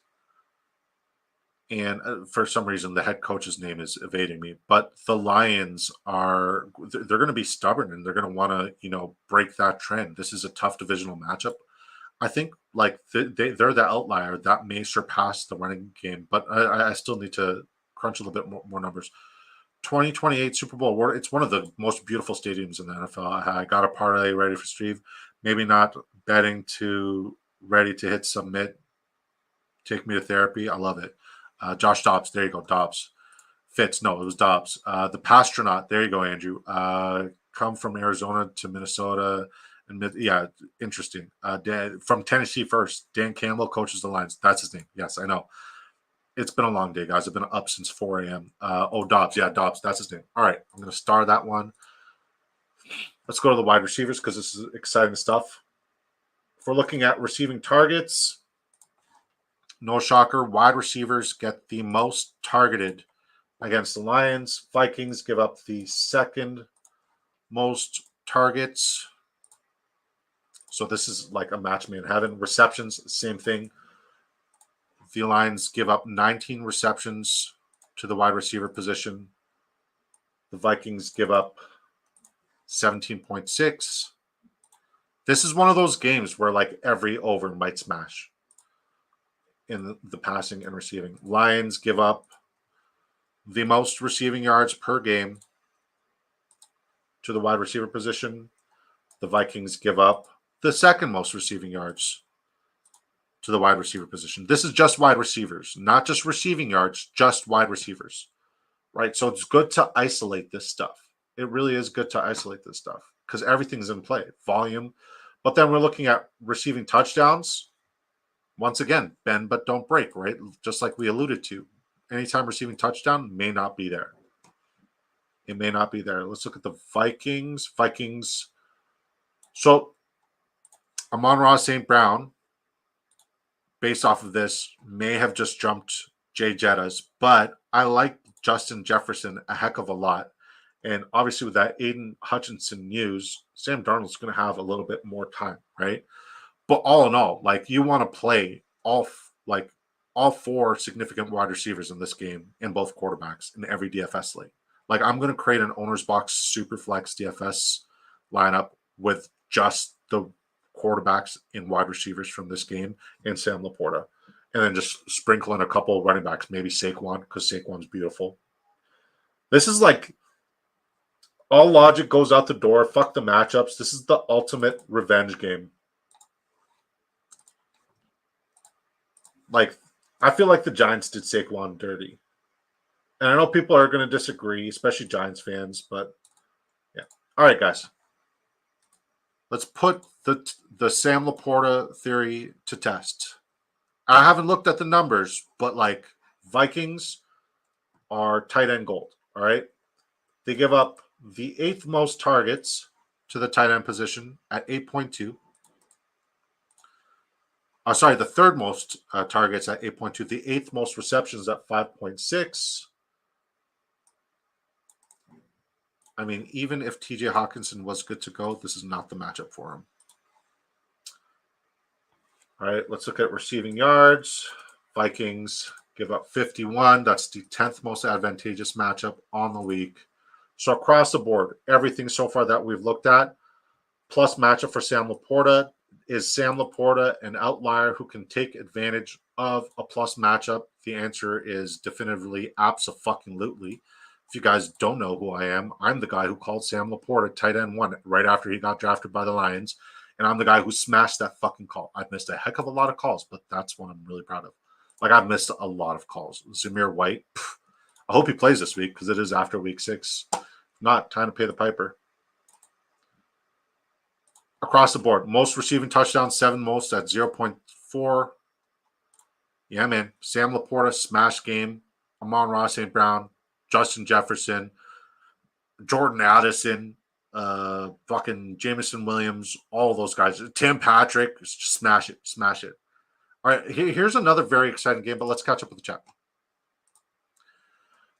and for some reason the head coach's name is evading me, but the Lions they're going to be stubborn and they're going to want to, break that trend. This is a tough divisional matchup. I think they're the outlier that may surpass the running game, but I still need to crunch a little bit more numbers. 2028 Super Bowl award. It's one of the most beautiful stadiums in the NFL. I got a parlay ready for Steve. Maybe not betting ready to hit submit. Take me to therapy. I love it. Josh Dobbs. There you go. Dobbs. Fitz. No, it was Dobbs. The Pastronaut. There you go, Andrew. Come from Arizona to Minnesota. And yeah, interesting. From Tennessee first. Dan Campbell coaches the Lions. That's his name. Yes, I know. It's been a long day, guys. I've been up since 4 a.m. Dobbs. Yeah, Dobbs. That's his name. All right. I'm going to star that one. Let's go to the wide receivers because this is exciting stuff. If we're looking at receiving targets, no shocker, wide receivers get the most targeted against the Lions. Vikings give up the second most targets. So this is like a match made in heaven. Receptions, same thing. The Lions give up 19 receptions to the wide receiver position. The Vikings give up 17.6. This is one of those games where like every over might smash in the passing and receiving. Lions give up the most receiving yards per game to the wide receiver position. The Vikings give up the second most receiving yards to the wide receiver position. This is just wide receivers, not just receiving yards, just wide receivers, right? So it's good to isolate this stuff. It really is good to isolate this stuff because everything's in play, volume. But then we're looking at receiving touchdowns. Once again, bend but don't break, right? Just like we alluded to. Anytime receiving touchdown may not be there. It may not be there. Let's look at the Vikings. So Amon-Ra St. Brown, based off of this, may have just jumped Jay Jettas, but I like Justin Jefferson a heck of a lot. And obviously with that Aiden Hutchinson news, Sam Darnold's going to have a little bit more time, right? But all in all, like you want to play all four significant wide receivers in this game in both quarterbacks in every DFS league. Like I'm going to create an owner's box super flex DFS lineup with just the quarterbacks and wide receivers from this game and Sam Laporta. And then just sprinkle in a couple of running backs, maybe Saquon, because Saquon's beautiful. This is like all logic goes out the door. Fuck the matchups. This is the ultimate revenge game. Like, I feel like the Giants did Saquon dirty. And I know people are going to disagree, especially Giants fans, but yeah. All right, guys. Let's put the Sam Laporta theory to test. I haven't looked at the numbers, but like Vikings are tight end gold, all right? They give up the 8th most targets to the tight end position at 8.2. The 3rd most targets at 8.2. The 8th most receptions at 5.6. I mean, even if TJ Hawkinson was good to go, this is not the matchup for him. All right, let's look at receiving yards. Vikings give up 51. That's the 10th most advantageous matchup on the week. So across the board, everything so far that we've looked at, plus matchup for Sam Laporta. Is Sam Laporta an outlier who can take advantage of a plus matchup? The answer is definitively abso-fucking-lutely. If you guys don't know who I am, I'm the guy who called Sam Laporta tight end 1 right after he got drafted by the Lions. And I'm the guy who smashed that fucking call. I've missed a heck of a lot of calls, but that's one I'm really proud of. Like, I've missed a lot of calls. Zamir White, I hope he plays this week because it is after week 6. Not time to pay the piper. Across the board, most receiving touchdowns, 7 most at 0.4. Yeah, man. Sam Laporta, smash game. Amon-Ra St. Brown, Justin Jefferson, Jordan Addison, fucking Jameson Williams, all those guys. Tim Patrick, just smash it, smash it. All right, here's another very exciting game, but let's catch up with the chat.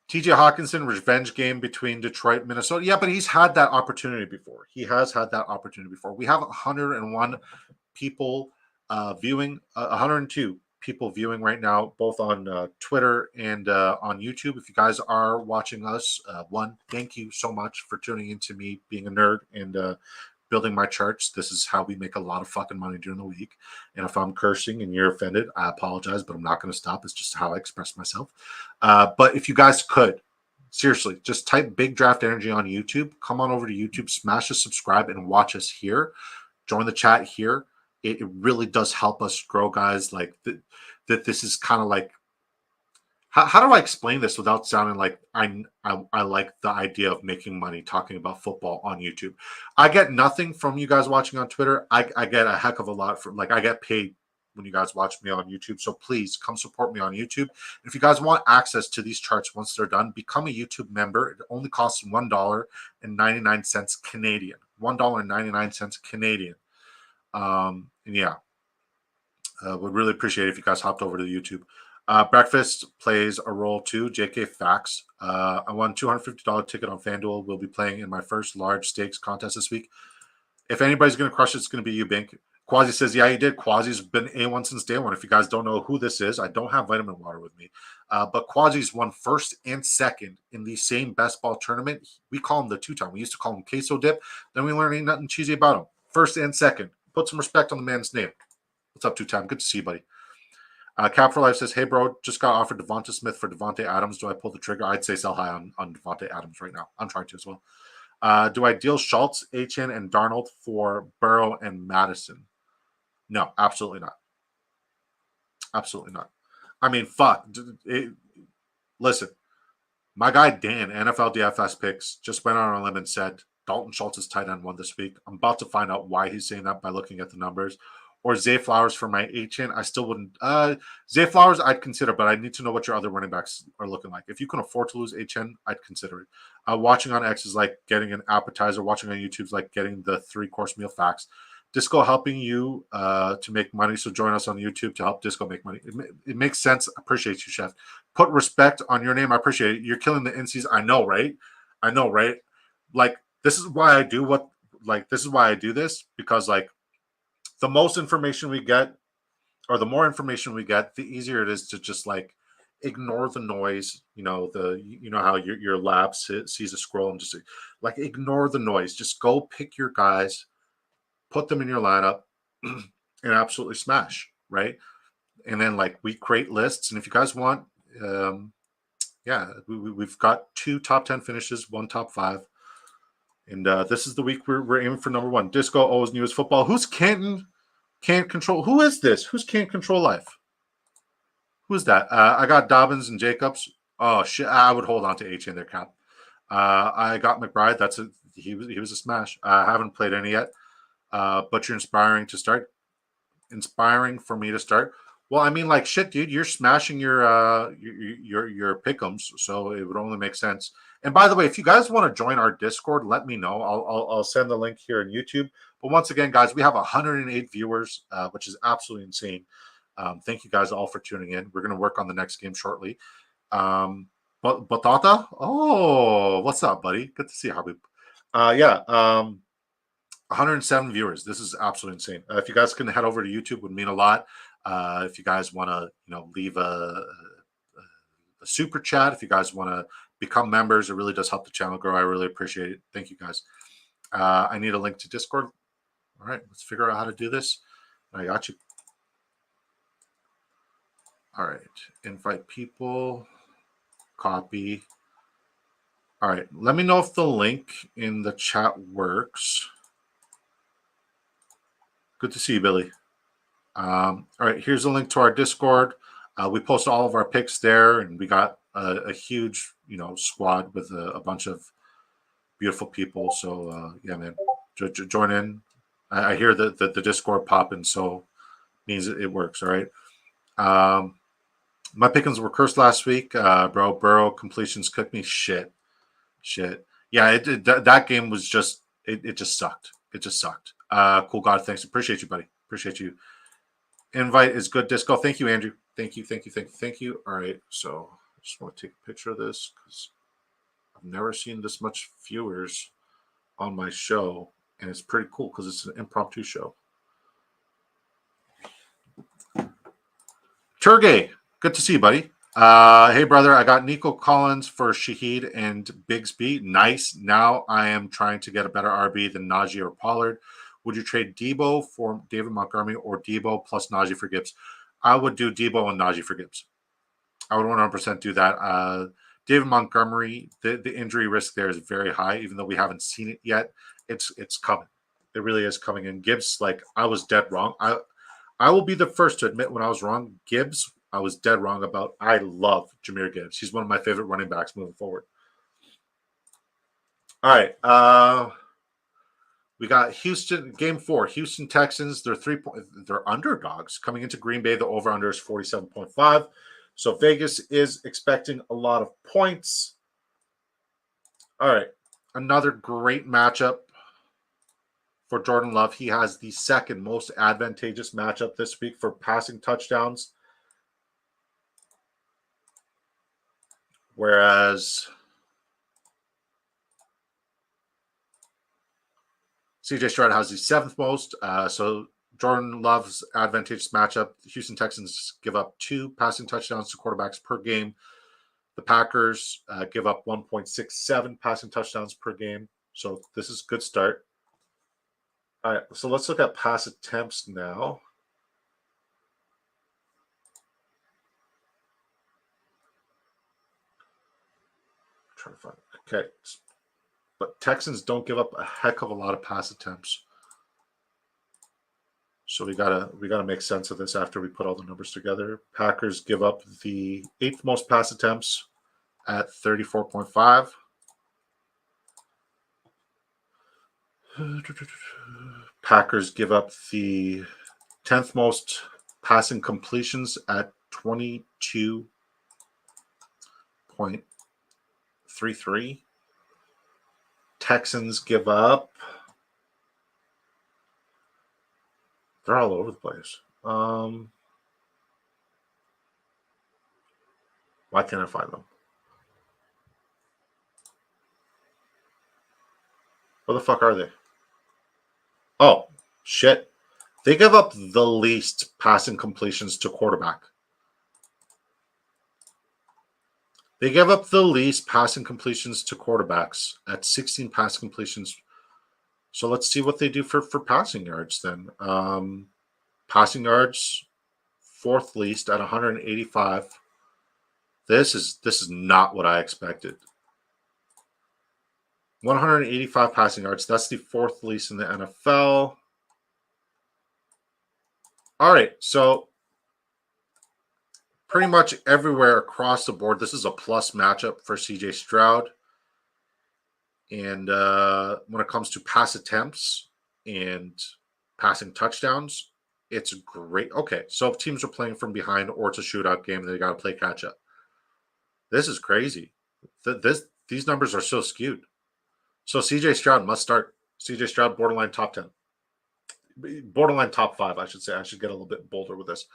TJ Hawkinson, revenge game between Detroit and Minnesota. Yeah, but he's had that opportunity before. He has had that opportunity before. We have 101 people viewing, 102 people viewing right now, both on Twitter and on YouTube. If you guys are watching us, one, thank you so much for tuning into me being a nerd and building my charts. This is how we make a lot of fucking money during the week. And if I'm cursing and you're offended, I apologize, but I'm not going to stop. It's just how I express myself. But if you guys could, seriously, just type Big Draft Energy on YouTube. Come on over to YouTube, smash the subscribe, and watch us here. Join the chat here. It really does help us grow, guys. Like that this is kind of like, how do I explain this without sounding like I like the idea of making money talking about football on YouTube? I get nothing from you guys watching on Twitter. I get a heck of a lot from, like, I get paid when you guys watch me on YouTube. So please come support me on YouTube. If you guys want access to these charts once they're done, become a YouTube member. It only costs $1.99 Canadian. $1.99 Canadian. And yeah, would really appreciate it if you guys hopped over to YouTube. Breakfast plays a role too. JK Facts. I won $250 ticket on FanDuel. We'll be playing in my first large stakes contest this week. If anybody's going to crush it, it's going to be you, Bink. Quasi says, yeah, he did. Quasi's been A1 since day one. If you guys don't know who this is, I don't have vitamin water with me. But Quasi's won first and second in the same best ball tournament. We call him the two-time. We used to call him Queso Dip. Then we learned ain't nothing cheesy about him. First and second. Put some respect on the man's name. What's up, two-time? Good to see you, buddy. Cap for Life says, hey, bro, just got offered Devonta Smith for Devontae Adams. Do I pull the trigger? I'd say sell high on Devontae Adams right now. I'm trying to as well. Do I deal Schultz, Achane, and Darnold for Burrow and Madison? No, absolutely not. Absolutely not. I mean, fuck. Listen, my guy Dan, NFL DFS Picks, just went on a limb and said Dalton Schultz is tight end 1 this week. I'm about to find out why he's saying that by looking at the numbers. Or Zay Flowers for my Achane. I still wouldn't. Zay Flowers, I'd consider, but I need to know what your other running backs are looking like. If you can afford to lose Achane, I'd consider it. Watching on X is like getting an appetizer. Watching on YouTube is like getting the 3-course meal. Facts. Disco helping you to make money, so join us on YouTube to help Disco make money. It makes sense. I appreciate you, Chef. Put respect on your name. I appreciate it. You're killing the NCs. I know, right? I know, right? Like, this is why I do what, like, this is why I do this, because, like, the most information we get, or the more information we get, the easier it is to just, like, ignore the noise. You know, how your lab sees a scroll and just, like, ignore the noise. Just go pick your guys, put them in your lineup, and absolutely smash, right? And then, like, we create lists, and if you guys want, yeah, we've got 2 top 10 finishes, 1 top 5, and this is the week we're aiming for number 1. Disco always knew his football. Who's Canton can't control? Who is this? Who's can't control life? Who's that? I got Dobbins and Jacobs. Oh shit! I would hold on to H in their cap. I got McBride. He was a smash. I haven't played any yet. But you're inspiring to start. Inspiring for me to start. Well, I mean, like, shit, dude. You're smashing your pick'ems, so it would only make sense. And by the way, if you guys want to join our Discord, let me know. I'll send the link here on YouTube. But once again, guys, we have 108 viewers, which is absolutely insane. Thank you guys all for tuning in. We're going to work on the next game shortly. But Batata, oh, what's up, buddy? Good to see you, Habib. 107 viewers. This is absolutely insane. If you guys can head over to YouTube, would mean a lot. If you guys want to, leave a super chat, if you guys want to become members, it really does help the channel grow. I really appreciate it. Thank you, guys. I need a link to Discord. All right, let's figure out how to do this. I got you. All right, invite people, copy. All right, let me know if the link in the chat works. Good to see you, Billy. All right, here's a link to our Discord. We post all of our picks there, and we got a huge, squad with a bunch of beautiful people. So yeah, man, join in. I hear that the Discord popping, so means it works. All right. My pickings were cursed last week, bro. Burrow completions cooked me. Shit. Yeah, that game was just it just sucked. It just sucked. Cool God, thanks. Appreciate you, buddy. Appreciate you. Invite is good, Disco. Thank you, Andrew. Thank you. All right, so I just want to take a picture of this because I've never seen this much viewers on my show, and it's pretty cool because it's an impromptu show. Turgay, good to see you, buddy. Hey, brother, I got Nico Collins for Shaheed and Bigsby. Nice. Now I am trying to get a better RB than Najee or Pollard. Would you trade Debo for David Montgomery or Debo plus Najee for Gibbs? I would do Debo and Najee for Gibbs. I would 100% do that. David Montgomery, the injury risk there is very high, even though we haven't seen it yet. It's coming. It really is coming. And Gibbs, I was dead wrong. I will be the first to admit when I was wrong. Gibbs, I was dead wrong about. I love Jahmyr Gibbs. He's one of my favorite running backs moving forward. All right. We got Houston, game 4. Houston Texans, they're underdogs coming into Green Bay. The over-under is 47.5. So Vegas is expecting a lot of points. All right. Another great matchup for Jordan Love. He has the second most advantageous matchup this week for passing touchdowns. Whereas CJ Stroud has the 7th most. So Jordan Love's advantageous matchup. The Houston Texans give up 2 passing touchdowns to quarterbacks per game. The Packers give up 1.67 passing touchdowns per game. So this is a good start. All right, so let's look at pass attempts now. I'm trying to find it. Okay. But Texans don't give up a heck of a lot of pass attempts. So we gotta make sense of this after we put all the numbers together. Packers give up the 8th most pass attempts at 34.5. Packers give up the 10th most passing completions at 22.33. Texans give up. They're all over the place. Why can't I find them? Where the fuck are they? Oh, shit. They give up the least passing completions to quarterback. They give up the least passing completions to quarterbacks at 16 pass completions. So let's see what they do for passing yards then. Passing yards, 4th least at 185. This is not what I expected. 185 passing yards. That's the 4th least in the NFL. All right, so pretty much everywhere across the board, this is a plus matchup for CJ Stroud. And when it comes to pass attempts and passing touchdowns, it's great. Okay, so if teams are playing from behind or it's a shootout game, they got to play catch up. This is crazy. These numbers are so skewed. So CJ Stroud must start. CJ Stroud, borderline top 10. Borderline top 5, I should say. I should get a little bit bolder with this.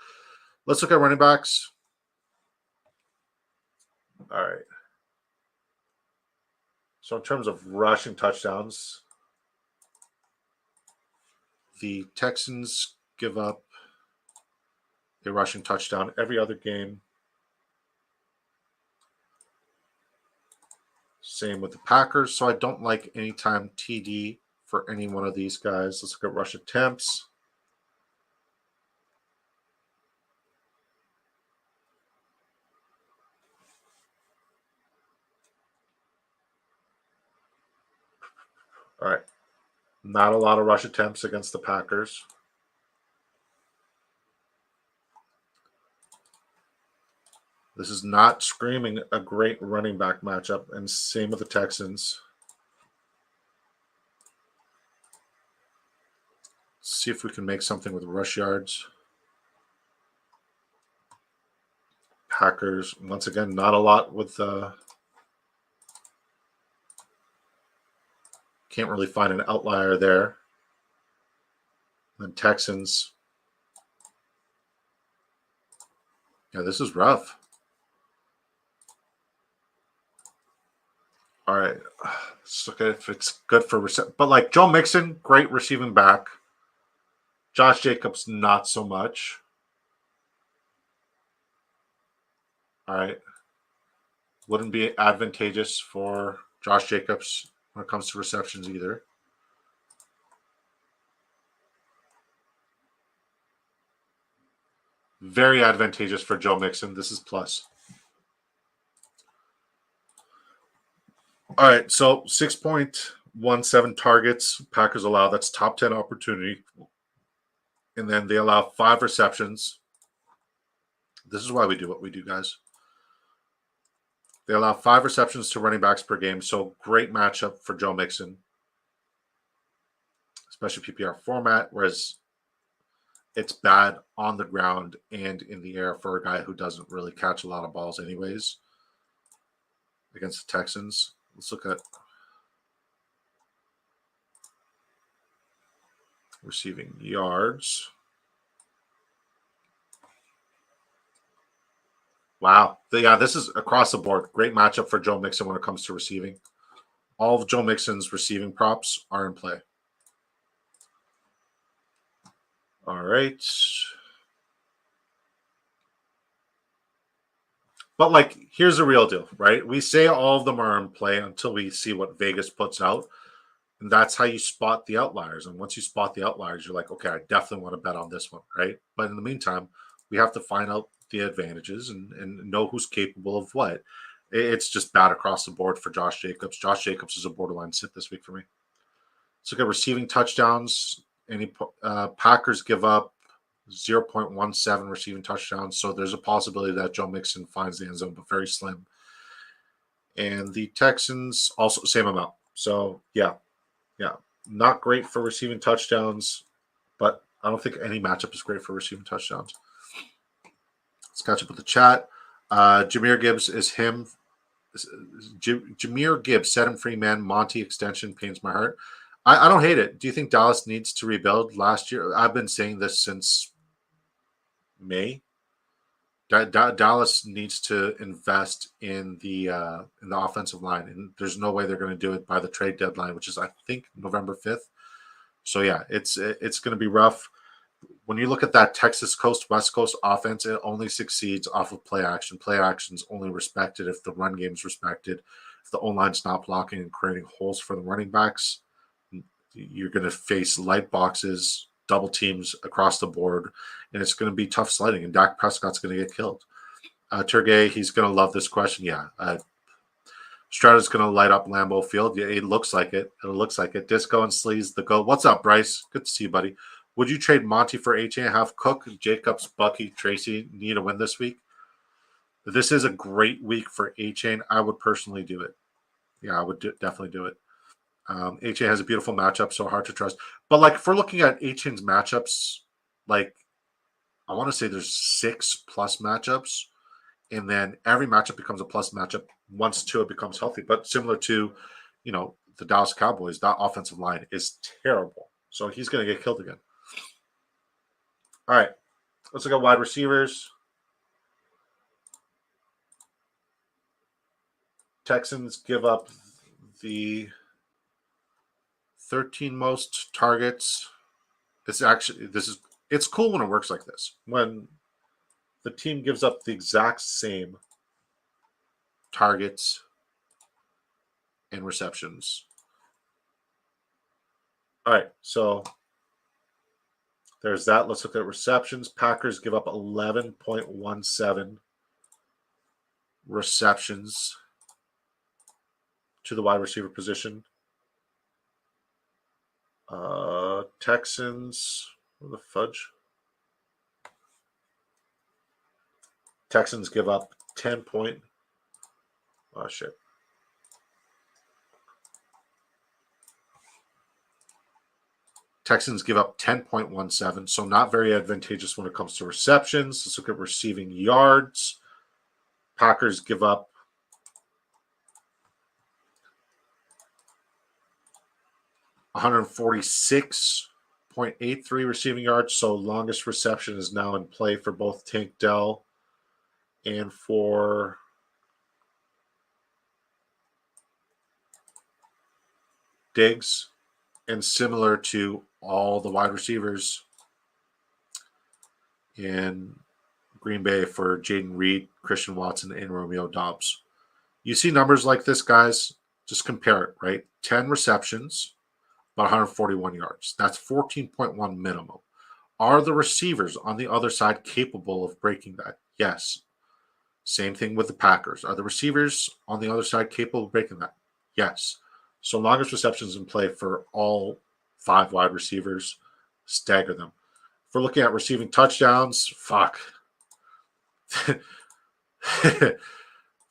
Let's look at running backs. All right. So in terms of rushing touchdowns, the Texans give up a rushing touchdown every other game. Same with the Packers. So I don't like anytime TD for any one of these guys. Let's look at rush attempts. All right. Not a lot of rush attempts against the Packers. This is not screaming a great running back matchup, and same with the Texans. Let's see if we can make something with rush yards. Packers, once again, not a lot with can't really find an outlier there. And Texans. Yeah, this is rough. All right. Let's look at if it's good for but like Joe Mixon, great receiving back. Josh Jacobs, not so much. All right. Wouldn't be advantageous for Josh Jacobs when it comes to receptions either. Very advantageous for Joe Mixon. This is plus. All right, so 6.17 targets Packers allow. That's top 10 opportunity. And then they allow 5 receptions. This is why we do what we do, guys. They allow 5 receptions to running backs per game. So great matchup for Joe Mixon, especially PPR format, whereas it's bad on the ground and in the air for a guy who doesn't really catch a lot of balls anyways against the Texans. Let's look at receiving yards. Wow. Yeah, this is across the board. Great matchup for Joe Mixon when it comes to receiving. All of Joe Mixon's receiving props are in play. All right. But, like, here's the real deal, right? We say all of them are in play until we see what Vegas puts out. And that's how you spot the outliers. And once you spot the outliers, you're like, okay, I definitely want to bet on this one, right? But in the meantime, we have to find out the advantages and know who's capable of what. It's just bad across the board for Josh Jacobs. Josh Jacobs is a borderline sit this week for me. Let's look at receiving touchdowns. Any Packers give up 0.17 receiving touchdowns. So there's a possibility that Joe Mixon finds the end zone, but very slim. And the Texans also same amount. So yeah, not great for receiving touchdowns, but I don't think any matchup is great for receiving touchdowns. Let's catch up with the chat. Jahmyr Gibbs is him. Jahmyr Gibbs, set him free, man. Monty extension pains my heart. I don't hate it. Do you think Dallas needs to rebuild? Last year, I've been saying this since May. Dallas needs to invest in the offensive line, and there's no way they're going to do it by the trade deadline, which is I think November 5th. So yeah, it's going to be rough. When you look at that Texas Coast West Coast offense, it only succeeds off of play action. Play action's only respected if the run game's respected. If the O-line's not blocking and creating holes for the running backs, you're going to face light boxes, double teams across the board, and it's going to be tough sledding, and Dak Prescott's going to get killed. Turgay, he's going to love this question. Yeah. Stroud's going to light up Lambeau Field. Yeah, it looks like it. It looks like it. Disco and Sleaze, the go. What's up, Bryce? Good to see you, buddy. Would you trade Monty for HA and have Cook, Jacobs, Bucky, Tracy need a win this week? This is a great week for HA. I would personally do it. Yeah, I would definitely do it. HA has a beautiful matchup, so hard to trust. But, like, if we're looking at HA's matchups, like, I want to say there's 6+ matchups, and then every matchup becomes a plus matchup once Tua becomes healthy. But similar to, the Dallas Cowboys, that offensive line is terrible. So he's going to get killed again. All right, let's look at wide receivers. Texans give up the 13 most targets. It's cool when it works like this. When the team gives up the exact same targets and receptions. All right, so there's that. Let's look at receptions. Packers give up 11.17 receptions to the wide receiver position. Texans, what the fudge? Texans give up 10 point. Oh, shit. Texans give up 10.17, so not very advantageous when it comes to receptions. Let's look at receiving yards. Packers give up 146.83 receiving yards, so longest reception is now in play for both Tank Dell and for Diggs, and similar to all the wide receivers in Green Bay for Jaden Reed, Christian Watson, and Romeo Doubs. You see numbers like this, guys, just compare it, right? 10 receptions, about 141 yards. That's 14.1 minimum. Are the receivers on the other side capable of breaking that? Yes. Same thing with the Packers. Are the receivers on the other side capable of breaking that? Yes. So longest receptions in play for all 5 wide receivers, stagger them. If we're looking at receiving touchdowns, fuck.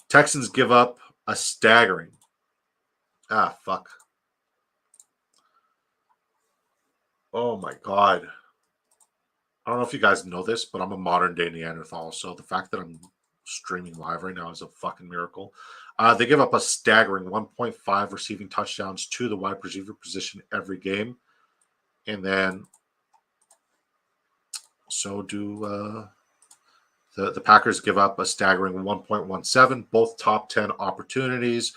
Texans give up a staggering. Fuck. Oh my God. I don't know if you guys know this, but I'm a modern day Neanderthal. So the fact that I'm streaming live right now is a fucking miracle. They give up a staggering 1.5 receiving touchdowns to the wide receiver position every game. And then so do the Packers give up a staggering 1.17, both top 10 opportunities.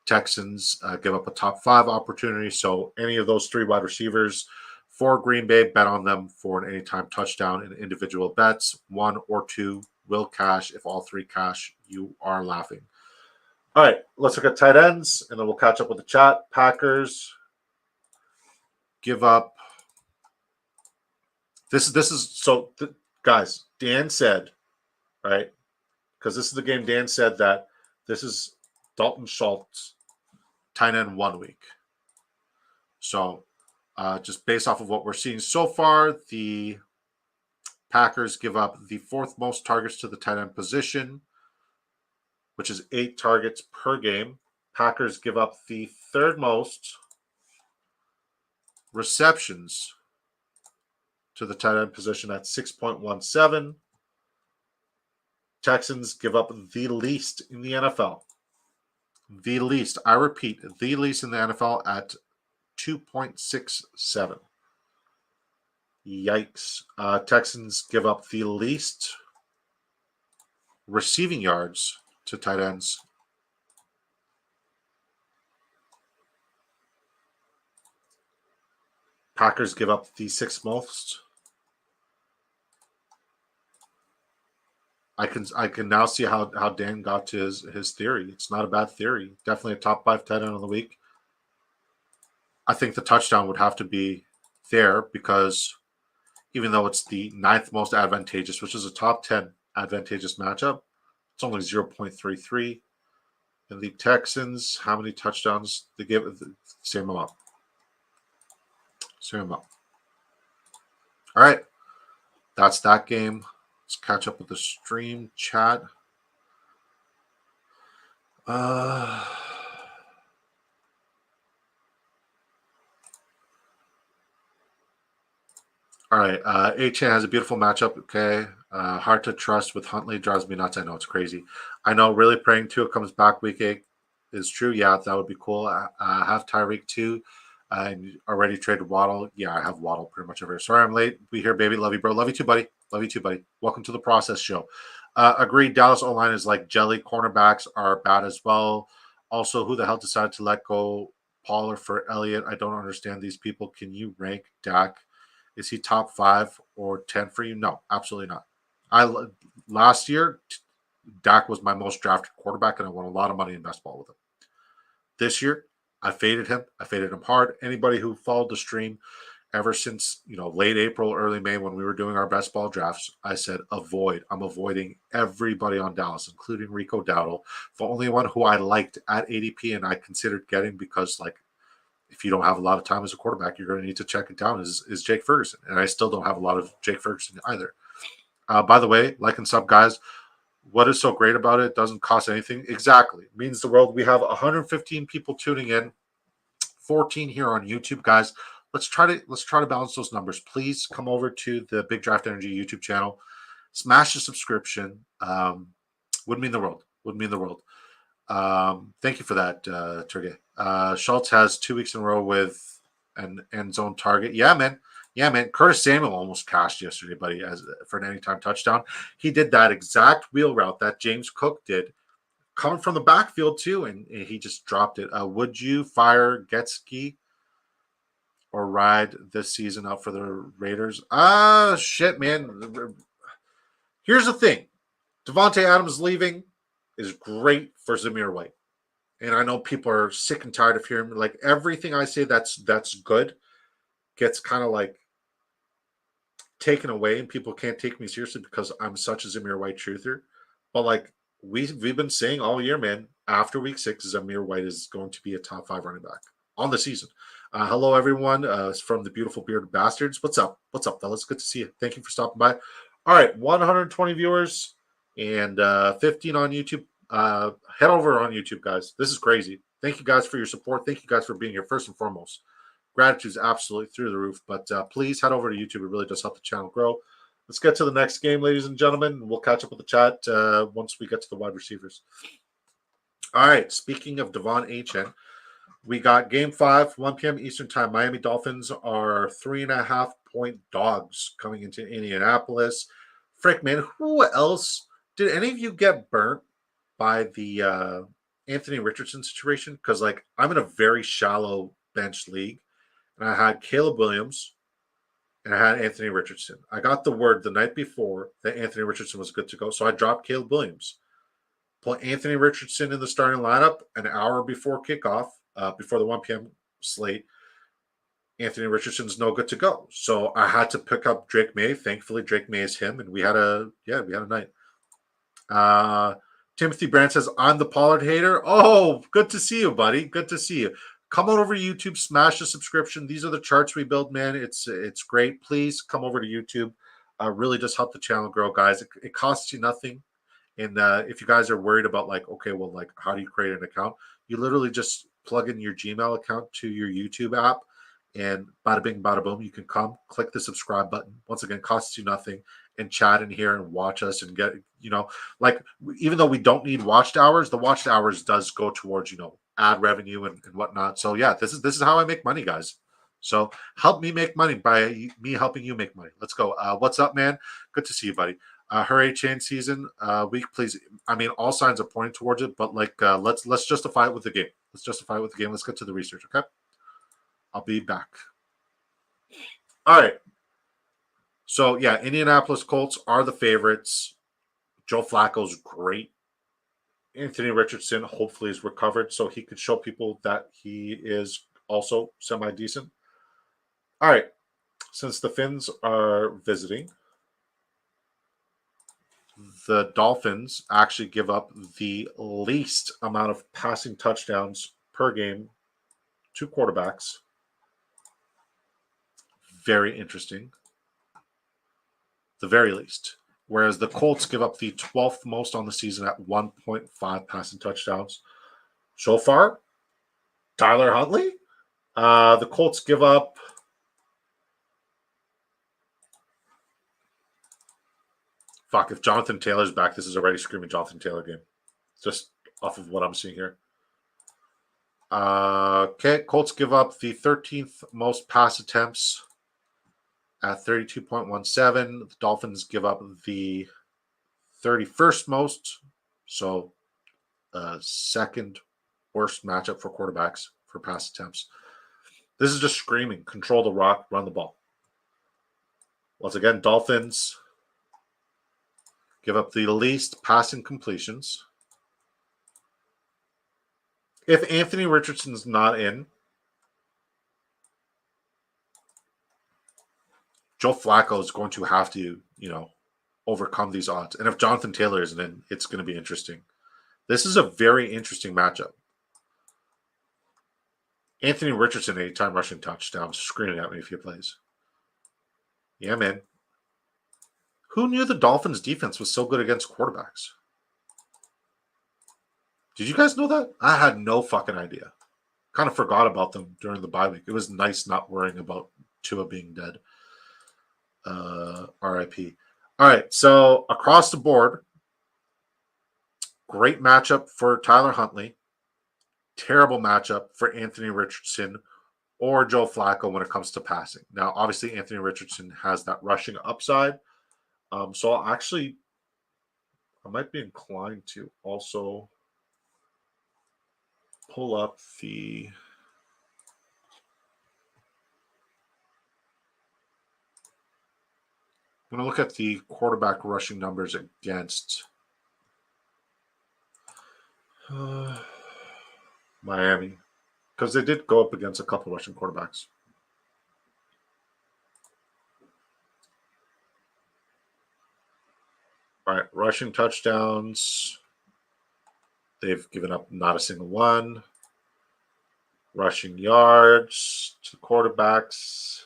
Texans give up a top 5 opportunity. So any of those 3 wide receivers for Green Bay, bet on them for an anytime touchdown in individual bets. 1 or 2 will cash. If all 3 cash, you are laughing. All right, let's look at tight ends, and then we'll catch up with the chat. Packers give up. This is so, guys. Dan said, right? Because this is the game. Dan said that this is Dalton Schultz tight end 1 week. So, just based off of what we're seeing so far, the Packers give up the 4th most targets to the tight end position, which is 8 targets per game. Packers give up the 3rd most receptions to the tight end position at 6.17. Texans give up the least in the NFL. The least, I repeat, the least in the NFL at 2.67. Yikes. Texans give up the least receiving yards to tight ends. Packers give up the 6th most. I can now see how Dan got to his theory. It's not a bad theory. Definitely a top 5 tight end of the week. I think the touchdown would have to be there because even though it's the 9th most advantageous, which is a top 10 advantageous matchup, it's only 0.33. And the Texans, how many touchdowns they give? Same amount. Same amount. All right. That's that game. Let's catch up with the stream chat. All right. H.A. has a beautiful matchup. Okay. Hard to trust with Huntley. Drives me nuts. I know it's crazy. I know really praying Tua comes back week 8 is true. Yeah, that would be cool. I have Tyreek too. And already traded Waddle. Yeah, I have Waddle pretty much everywhere. Sorry I'm late. Be here, baby. Love you, bro. Love you too, buddy. Love you too, buddy. Welcome to the process show. Agreed. Dallas O-line is like jelly. Cornerbacks are bad as well. Also, who the hell decided to let go Pollard for Elliott? I don't understand these people. Can you rank Dak? Is he top 5 or 10 for you? No, absolutely not. Last year, Dak was my most drafted quarterback, and I won a lot of money in best ball with him. This year, I faded him. I faded him hard. Anybody who followed the stream ever since, late April, early May when we were doing our best ball drafts, I said avoid. I'm avoiding everybody on Dallas, including Rico Dowdle. The only one who I liked at ADP and I considered getting because, like, if you don't have a lot of time as a quarterback, you're going to need to check it down is Jake Ferguson. And I still don't have a lot of Jake Ferguson either. By the way, like and sub, guys. What is so great about it? It doesn't cost anything. Exactly. It means the world. We have 115 people tuning in, 14 here on YouTube, guys. Let's try to balance those numbers. Please come over to the Big Draft Energy YouTube channel. Smash the subscription. Would mean the world. Would mean the world. Thank you for that, Turgay. Schultz has 2 weeks in a row with an end zone target. Yeah, man. Yeah, man. Curtis Samuel almost cashed yesterday, buddy, for an anytime touchdown. He did that exact wheel route that James Cook did, coming from the backfield too, and he just dropped it. Would you fire Getsky or ride this season out for the Raiders? Shit, man. Here's the thing. Devontae Adams leaving is great for Zamir White. And I know people are sick and tired of hearing, like, everything I say that's good gets kind of like taken away, and people can't take me seriously because I'm such a Zamir White truther. But like we've been saying all year, man, after week 6, Zamir White is going to be a top 5 running back on the season. Hello, everyone, from the beautiful Bearded Bastards. What's up? What's up, fellas? Good to see you. Thank you for stopping by. All right, 120 viewers and 15 on YouTube. Head over on YouTube, guys. This is crazy. Thank you guys for your support. Thank you guys for being here first and foremost. Gratitude is absolutely through the roof, but please head over to YouTube. It really does help the channel grow. Let's get to the next game, ladies and gentlemen. We'll catch up with the chat once we get to the wide receivers. All right, speaking of Devon Achane, we got game 5, 1 p.m. Eastern time. Miami Dolphins are 3.5-point dogs coming into Indianapolis. Frick, man, who else? Did any of you get burnt by the Anthony Richardson situation? Because, like, I'm in a very shallow bench league, and I had Caleb Williams, and I had Anthony Richardson. I got the word the night before that Anthony Richardson was good to go, so I dropped Caleb Williams. Put Anthony Richardson in the starting lineup an hour before kickoff, before the 1 p.m. slate. Anthony Richardson's no good to go. So I had to pick up Drake May. Thankfully, Drake May is him, and we had a night. Timothy Brand says, I'm the Pollard hater. Oh, good to see you, buddy. Good to see you. Come on over to YouTube, smash the subscription. These are the charts we build, man. It's great. Please come over to YouTube. Really just help the channel grow, guys. It costs you nothing. And if you guys are worried about, like, okay, well, like, how do you create an account? You literally just plug in your Gmail account to your YouTube app, and bada bing, bada boom, you can come, click the subscribe button. Once again, costs you nothing, and chat in here and watch us and get, like, even though we don't need watched hours, the watched hours does go towards, ad revenue and whatnot. So yeah, this is how I make money, guys. So help me make money by me helping you make money. Let's go. What's up, man? Good to see you, buddy. Her A-Chain season week, please. I mean, all signs are pointing towards it, but like, let's justify it with the game. Let's justify it with the game. Let's get to the research, okay? I'll be back. All right. So yeah, Indianapolis Colts are the favorites. Joe Flacco's great. Anthony Richardson hopefully is recovered so he could show people that he is also semi-decent. All right. Since the Finns are visiting, the Dolphins actually give up the least amount of passing touchdowns per game to quarterbacks. Very interesting. The very least. Whereas the Colts give up the 12th most on the season at 1.5 passing touchdowns. So far, Tyler Huntley. The Colts give up if Jonathan Taylor's back, this is already screaming Jonathan Taylor game. Just off of what I'm seeing here. Okay, Colts give up the 13th most pass attempts at 32.17. The Dolphins give up the 31st most. So second worst matchup for quarterbacks for pass attempts. This is just screaming. Control the rock, run the ball. Once again, Dolphins give up the least passing completions. If Anthony Richardson's not in, Joe Flacco is going to have to, overcome these odds. And if Jonathan Taylor isn't in, it's going to be interesting. This is a very interesting matchup. Anthony Richardson, anytime rushing touchdown, screaming at me if he plays. Yeah, man. Who knew the Dolphins' defense was so good against quarterbacks? Did you guys know that? I had no fucking idea. Kind of forgot about them during the bye week. It was nice not worrying about Tua being dead. RIP. All right, so across the board, great matchup for Tyler Huntley. Terrible matchup for Anthony Richardson or Joe Flacco when it comes to passing. Now, obviously, Anthony Richardson has that rushing upside. So I might be inclined to also pull up the I'm going to look at the quarterback rushing numbers against Miami, because they did go up against a couple Russian quarterbacks. All right, rushing touchdowns. They've given up not a single one. Rushing yards to quarterbacks.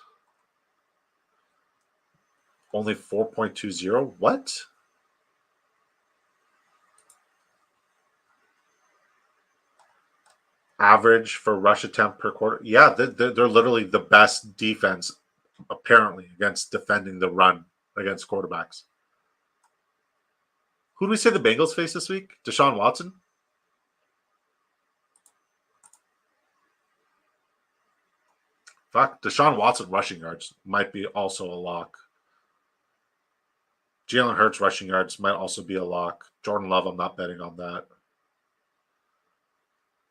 Only 4.20. What? Average for rush attempt per quarter. Yeah, they're literally the best defense, apparently, against defending the run against quarterbacks. Who do we say the Bengals face this week? Deshaun Watson? Fuck, Deshaun Watson rushing yards might be also a lock. Jalen Hurts rushing yards might also be a lock. Jordan Love, I'm not betting on that.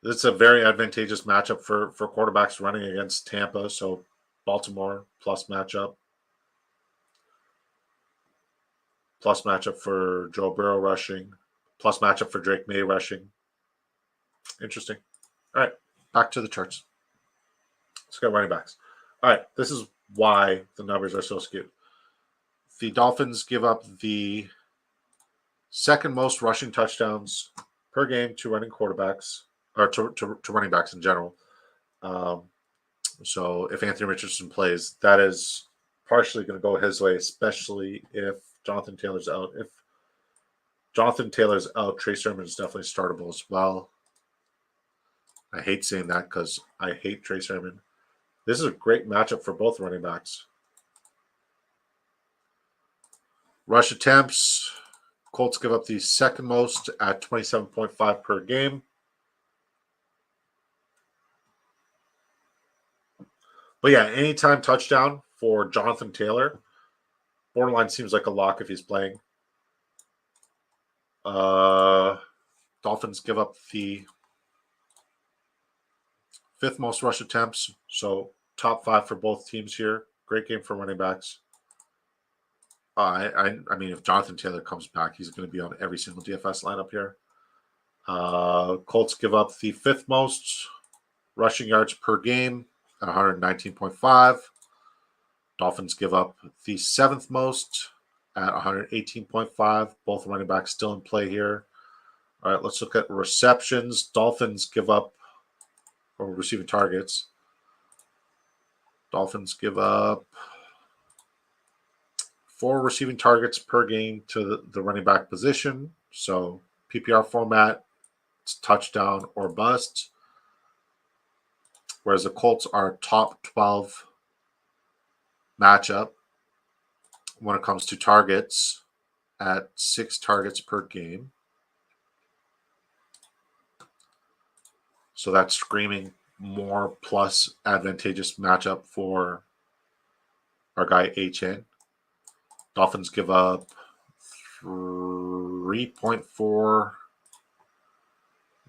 It's a very advantageous matchup for quarterbacks running against Tampa. So Baltimore plus matchup. Plus matchup for Joe Burrow rushing. Plus matchup for Drake May rushing. Interesting. All right, back to the charts. Let's get running backs. All right, this is why the numbers are so skewed. The Dolphins give up the second most rushing touchdowns per game to running quarterbacks, or to running backs in general. So if Anthony Richardson plays, that is partially going to go his way, especially if Jonathan Taylor's out. If Jonathan Taylor's out, Trey Sermon is definitely startable as well. I hate saying that because I hate Trey Sermon. This is a great matchup for both running backs. Rush attempts. Colts give up the second most at 27.5 per game. But yeah, anytime touchdown for Jonathan Taylor. Borderline seems like a lock if he's playing. Dolphins give up the fifth most rush attempts. So top 5 for both teams here. Great game for running backs. I mean, if Jonathan Taylor comes back, he's going to be on every single DFS lineup here. Colts give up the fifth most rushing yards per game at 119.5. Dolphins give up the seventh most at 118.5. Both running backs still in play here. All right, let's look at receptions. Dolphins give up, or receiving targets. Dolphins give up 4 receiving targets per game to the running back position. So PPR format, it's touchdown or bust. Whereas the Colts are top 12 matchup when it comes to targets at 6 targets per game. So that's screaming more plus advantageous matchup for our guy HN. Dolphins give up 3.4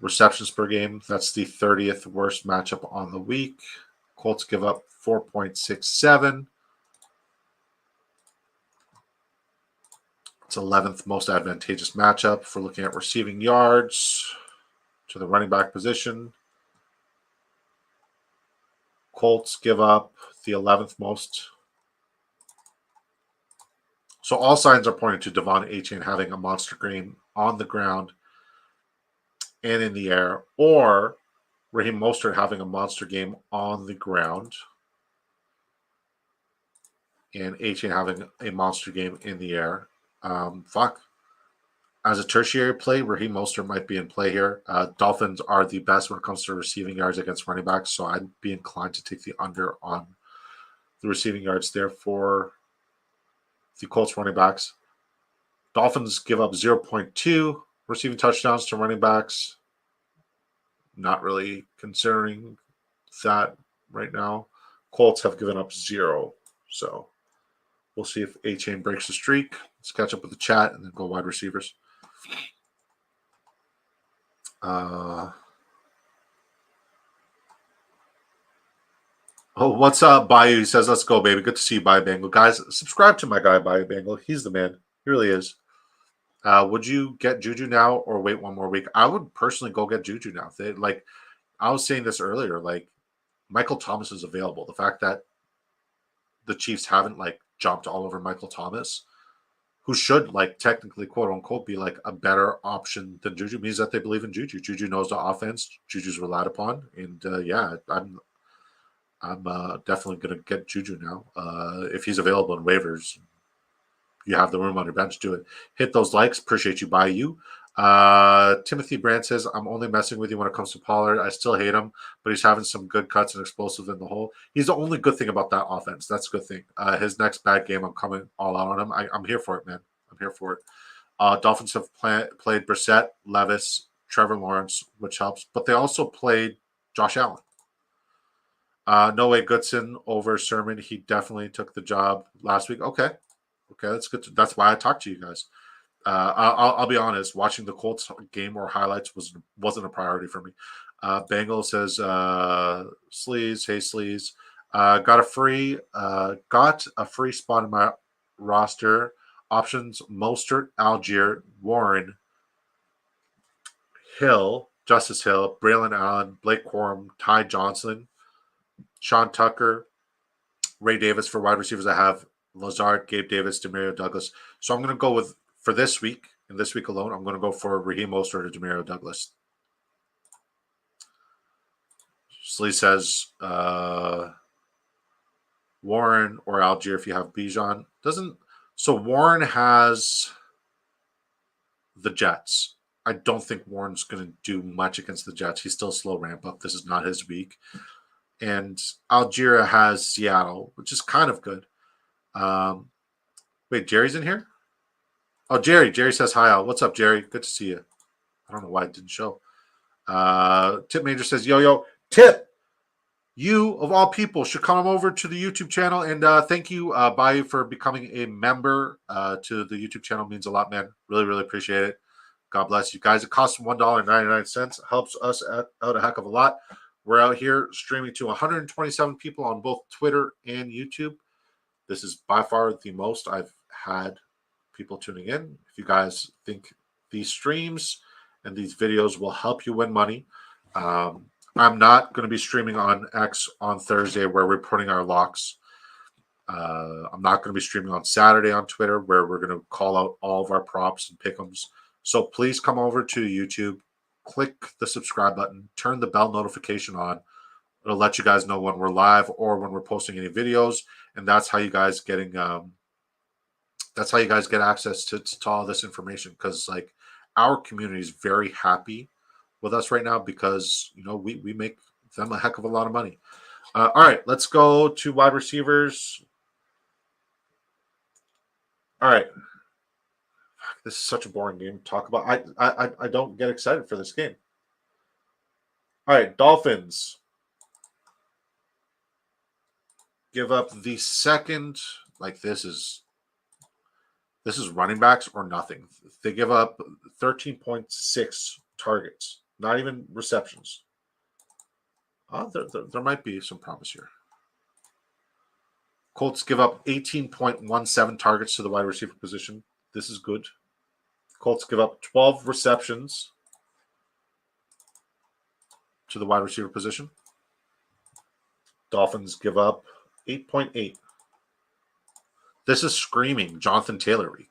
receptions per game. That's the 30th worst matchup on the week. Colts give up 4.67. It's 11th most advantageous matchup for looking at receiving yards to the running back position. Colts give up the 11th most. So all signs are pointing to Devon Achane having a monster game on the ground and in the air, or Raheem Mostert having a monster game on the ground and Achane having a monster game in the air. As a tertiary play, Raheem Mostert might be in play here. Dolphins are the best when it comes to receiving yards against running backs, so I'd be inclined to take the under on the receiving yards there for the Colts running backs. Dolphins give up 0.2 receiving touchdowns to running backs. Not really considering that right now. Colts have given up 0. So we'll see if Achane breaks the streak. Let's catch up with the chat and then go wide receivers. What's up, Bayou? He says, let's go, baby. Good to see you, Bayou Bengal. Guys, subscribe to my guy, Bayou Bengal. He's the man. He really is. Would you get Juju now or wait one more week? I would personally go get Juju now. I was saying this earlier, Michael Thomas is available. The fact that the Chiefs haven't jumped all over Michael Thomas, who should technically quote unquote be a better option than Juju, means that they believe in Juju. Juju knows the offense. Juju's relied upon, and I'm definitely gonna get Juju now. If he's available in waivers, you have the room on your bench. Do it. Hit those likes. Appreciate you. By you. Timothy Brand says, I'm only messing with you when it comes to Pollard. I still hate him, but he's having some good cuts and explosive in the hole. He's the only good thing about that offense. That's a good thing. His next bad game, I'm coming all out on him. I'm here for it, man. I'm here for it. Dolphins have played Brissett, Levis, Trevor Lawrence, which helps, but they also played Josh Allen. Noah Goodson over Sermon. He definitely took the job last week. Okay, that's good. That's why I talked to you guys. I'll be honest. Watching the Colts game or highlights wasn't a priority for me. Bengal says, "Sleaze, hey Sleaze, got a free spot in my roster. Options: Mostert, Algier, Warren, Hill, Justice Hill, Braylon Allen, Blake Corum, Ty Johnson, Sean Tucker, Ray Davis for wide receivers. I have Lazard, Gabe Davis, Demario Douglas. So I'm going to go with, for this week, and this week alone, I'm going to go for Raheem Mostert or Demario Douglas. Slee says Warren or Algier if you have Bijan. So Warren has the Jets. I don't think Warren's going to do much against the Jets. He's still a slow ramp up. This is not his week. And Algier has Seattle, which is kind of good. Wait, Jerry's in here? Oh, Jerry. Jerry says hi, Al. What's up, Jerry? Good to see you. I don't know why it didn't show. Tip Major says, yo, Tip, you, of all people, should come over to the YouTube channel. And thank you, Bayou, for becoming a member to the YouTube channel. It means a lot, man. Really, really appreciate it. God bless you guys. It costs $1.99. Helps us out a heck of a lot. We're out here streaming to 127 people on both Twitter and YouTube. This is by far the most I've had people tuning in. If you guys think these streams and these videos will help you win money, I'm not going to be streaming on X on Thursday where we're putting our locks. I'm not going to be streaming on Saturday on Twitter where we're going to call out all of our props and pick'ems. So please come over to YouTube, click the subscribe button, turn the bell notification on. It'll let you guys know when we're live or when we're posting any videos, and that's how you guys get access to all this information. Because our community is very happy with us right now because we make them a heck of a lot of money. All right, let's go to wide receivers. All right. This is such a boring game to talk about. I don't get excited for this game. All right, Dolphins give up the second. This is running backs or nothing. They give up 13.6 targets, not even receptions. There might be some promise here. Colts give up 18.17 targets to the wide receiver position. This is good. Colts give up 12 receptions to the wide receiver position. Dolphins give up 8.8. This is screaming Jonathan Taylor week.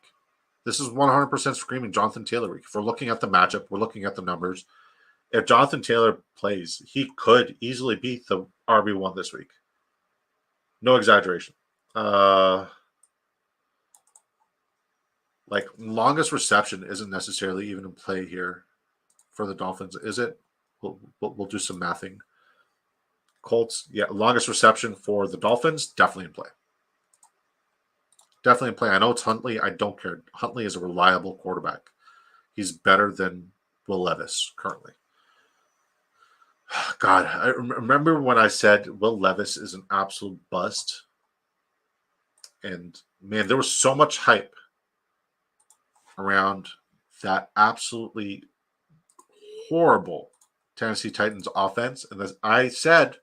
This is 100% screaming Jonathan Taylor week. If we're looking at the matchup, we're looking at the numbers. If Jonathan Taylor plays, he could easily beat the RB1 this week. No exaggeration. Like, longest reception isn't necessarily even in play here for the Dolphins, is it? We'll do some mathing. Colts, yeah, longest reception for the Dolphins, definitely in play. Definitely in play. I know it's Huntley. I don't care. Huntley is a reliable quarterback. He's better than Will Levis currently. God, I remember when I said Will Levis is an absolute bust. And, man, there was so much hype around that absolutely horrible Tennessee Titans offense. And as I said,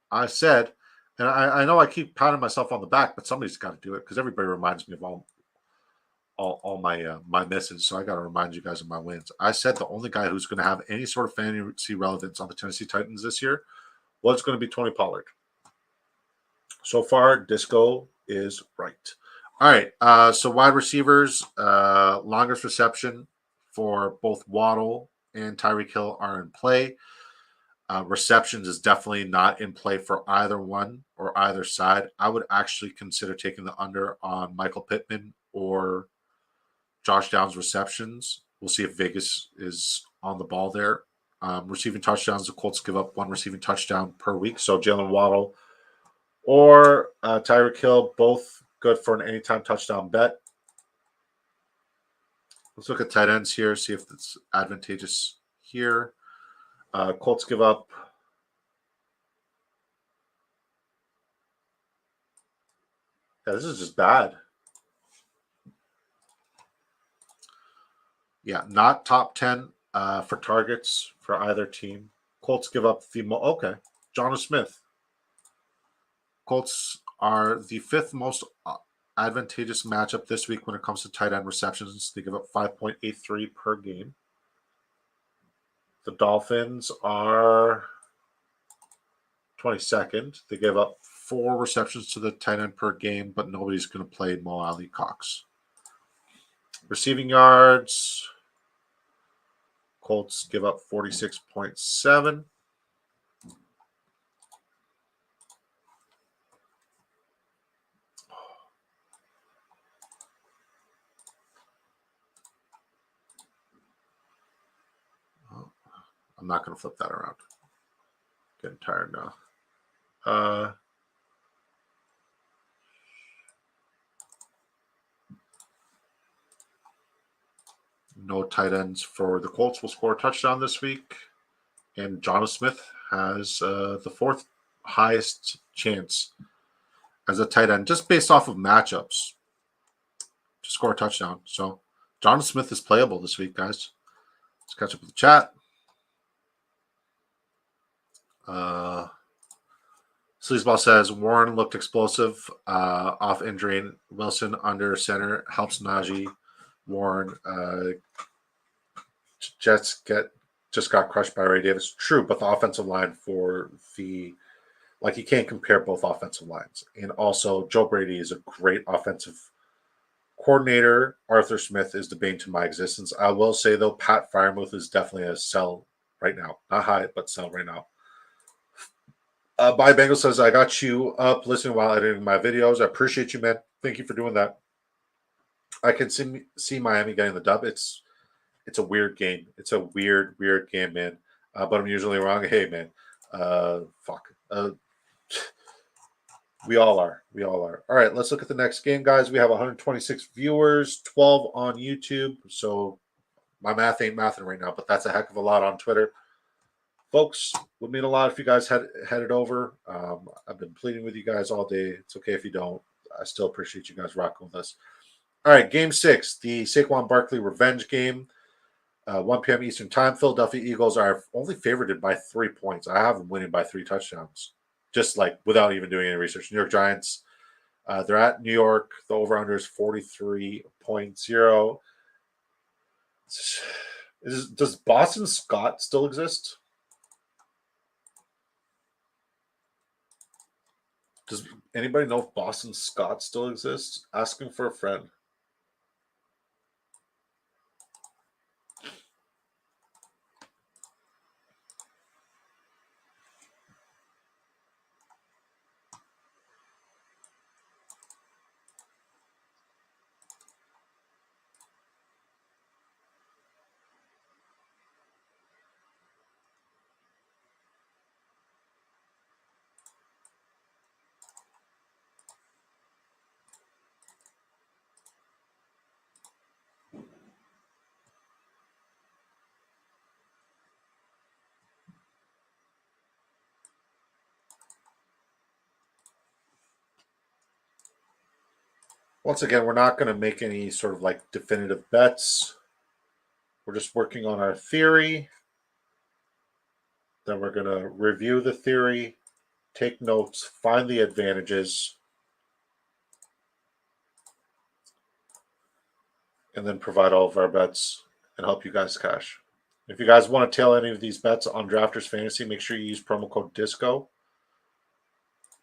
and I know I keep patting myself on the back, but somebody's got to do it because everybody reminds me of all my misses. So I got to remind you guys of my wins. I said the only guy who's going to have any sort of fantasy relevance on the Tennessee Titans this year was going to be Tony Pollard. So far, Disco is right. All right, so wide receivers, longest reception for both Waddle and Tyreek Hill are in play. Receptions is definitely not in play for either one or either side. I would actually consider taking the under on Michael Pittman or Josh Downs receptions. We'll see if Vegas is on the ball there. Receiving touchdowns, the Colts give up 1 receiving touchdown per week. So Jalen Waddle or Tyreek Hill, both good for an anytime touchdown bet. Let's look at tight ends here, see if it's advantageous here. Colts give up this is just bad. Yeah, not top 10 for targets for either team. Colts give up the okay. Jonnu Smith. Colts are the 5th most advantageous matchup this week when it comes to tight end receptions. They give up 5.83 per game. The Dolphins are 22nd. They give up 4 receptions to the tight end per game, but nobody's going to play Mo Alley Cox. Receiving yards, Colts give up 46.7. I'm not going to flip that around. Getting tired now. No tight ends for the Colts will score a touchdown this week. And Jonnu Smith has the 4th highest chance as a tight end, just based off of matchups, to score a touchdown. So Jonnu Smith is playable this week, guys. Let's catch up with the chat. Sleazeball says Warren looked explosive off injury. Wilson under center helps Najee. Warren just got crushed by Ray Davis. True, but the offensive line for the you can't compare both offensive lines. And also, Joe Brady is a great offensive coordinator. Arthur Smith is the bane to my existence. I will say, though, Pat Freiermuth is definitely a sell right now. Not high, but sell right now. By Bengal says, I got you up listening while editing my videos. I appreciate you, man. Thank you for doing that. I can see Miami getting the dub. It's a weird game. It's a weird game, man. But I'm usually wrong. Hey, man. Fuck. We all are. All right, let's look at the next game, guys. We have 126 viewers, 12 on YouTube. So my math ain't mathing right now, but that's a heck of a lot on Twitter. Folks, would mean a lot if you guys headed over. I've been pleading with you guys all day. It's okay if you don't. I still appreciate you guys rocking with us. All right, Game 6, the Saquon Barkley revenge game. 1 p.m. Eastern Time. Philadelphia Eagles are only favored by 3 points. I have them winning by 3 touchdowns, just without even doing any research. New York Giants, they're at New York. The over-under is 43.0. Does Boston Scott still exist? Does anybody know if Boston Scott still exists? Asking for a friend. Once again, we're not going to make any sort of like definitive bets. We're just working on our theory. Then we're going to review the theory, take notes, find the advantages, and then provide all of our bets and help you guys cash. If you guys want to tail any of these bets on Drafters Fantasy, make sure you use promo code DISCO.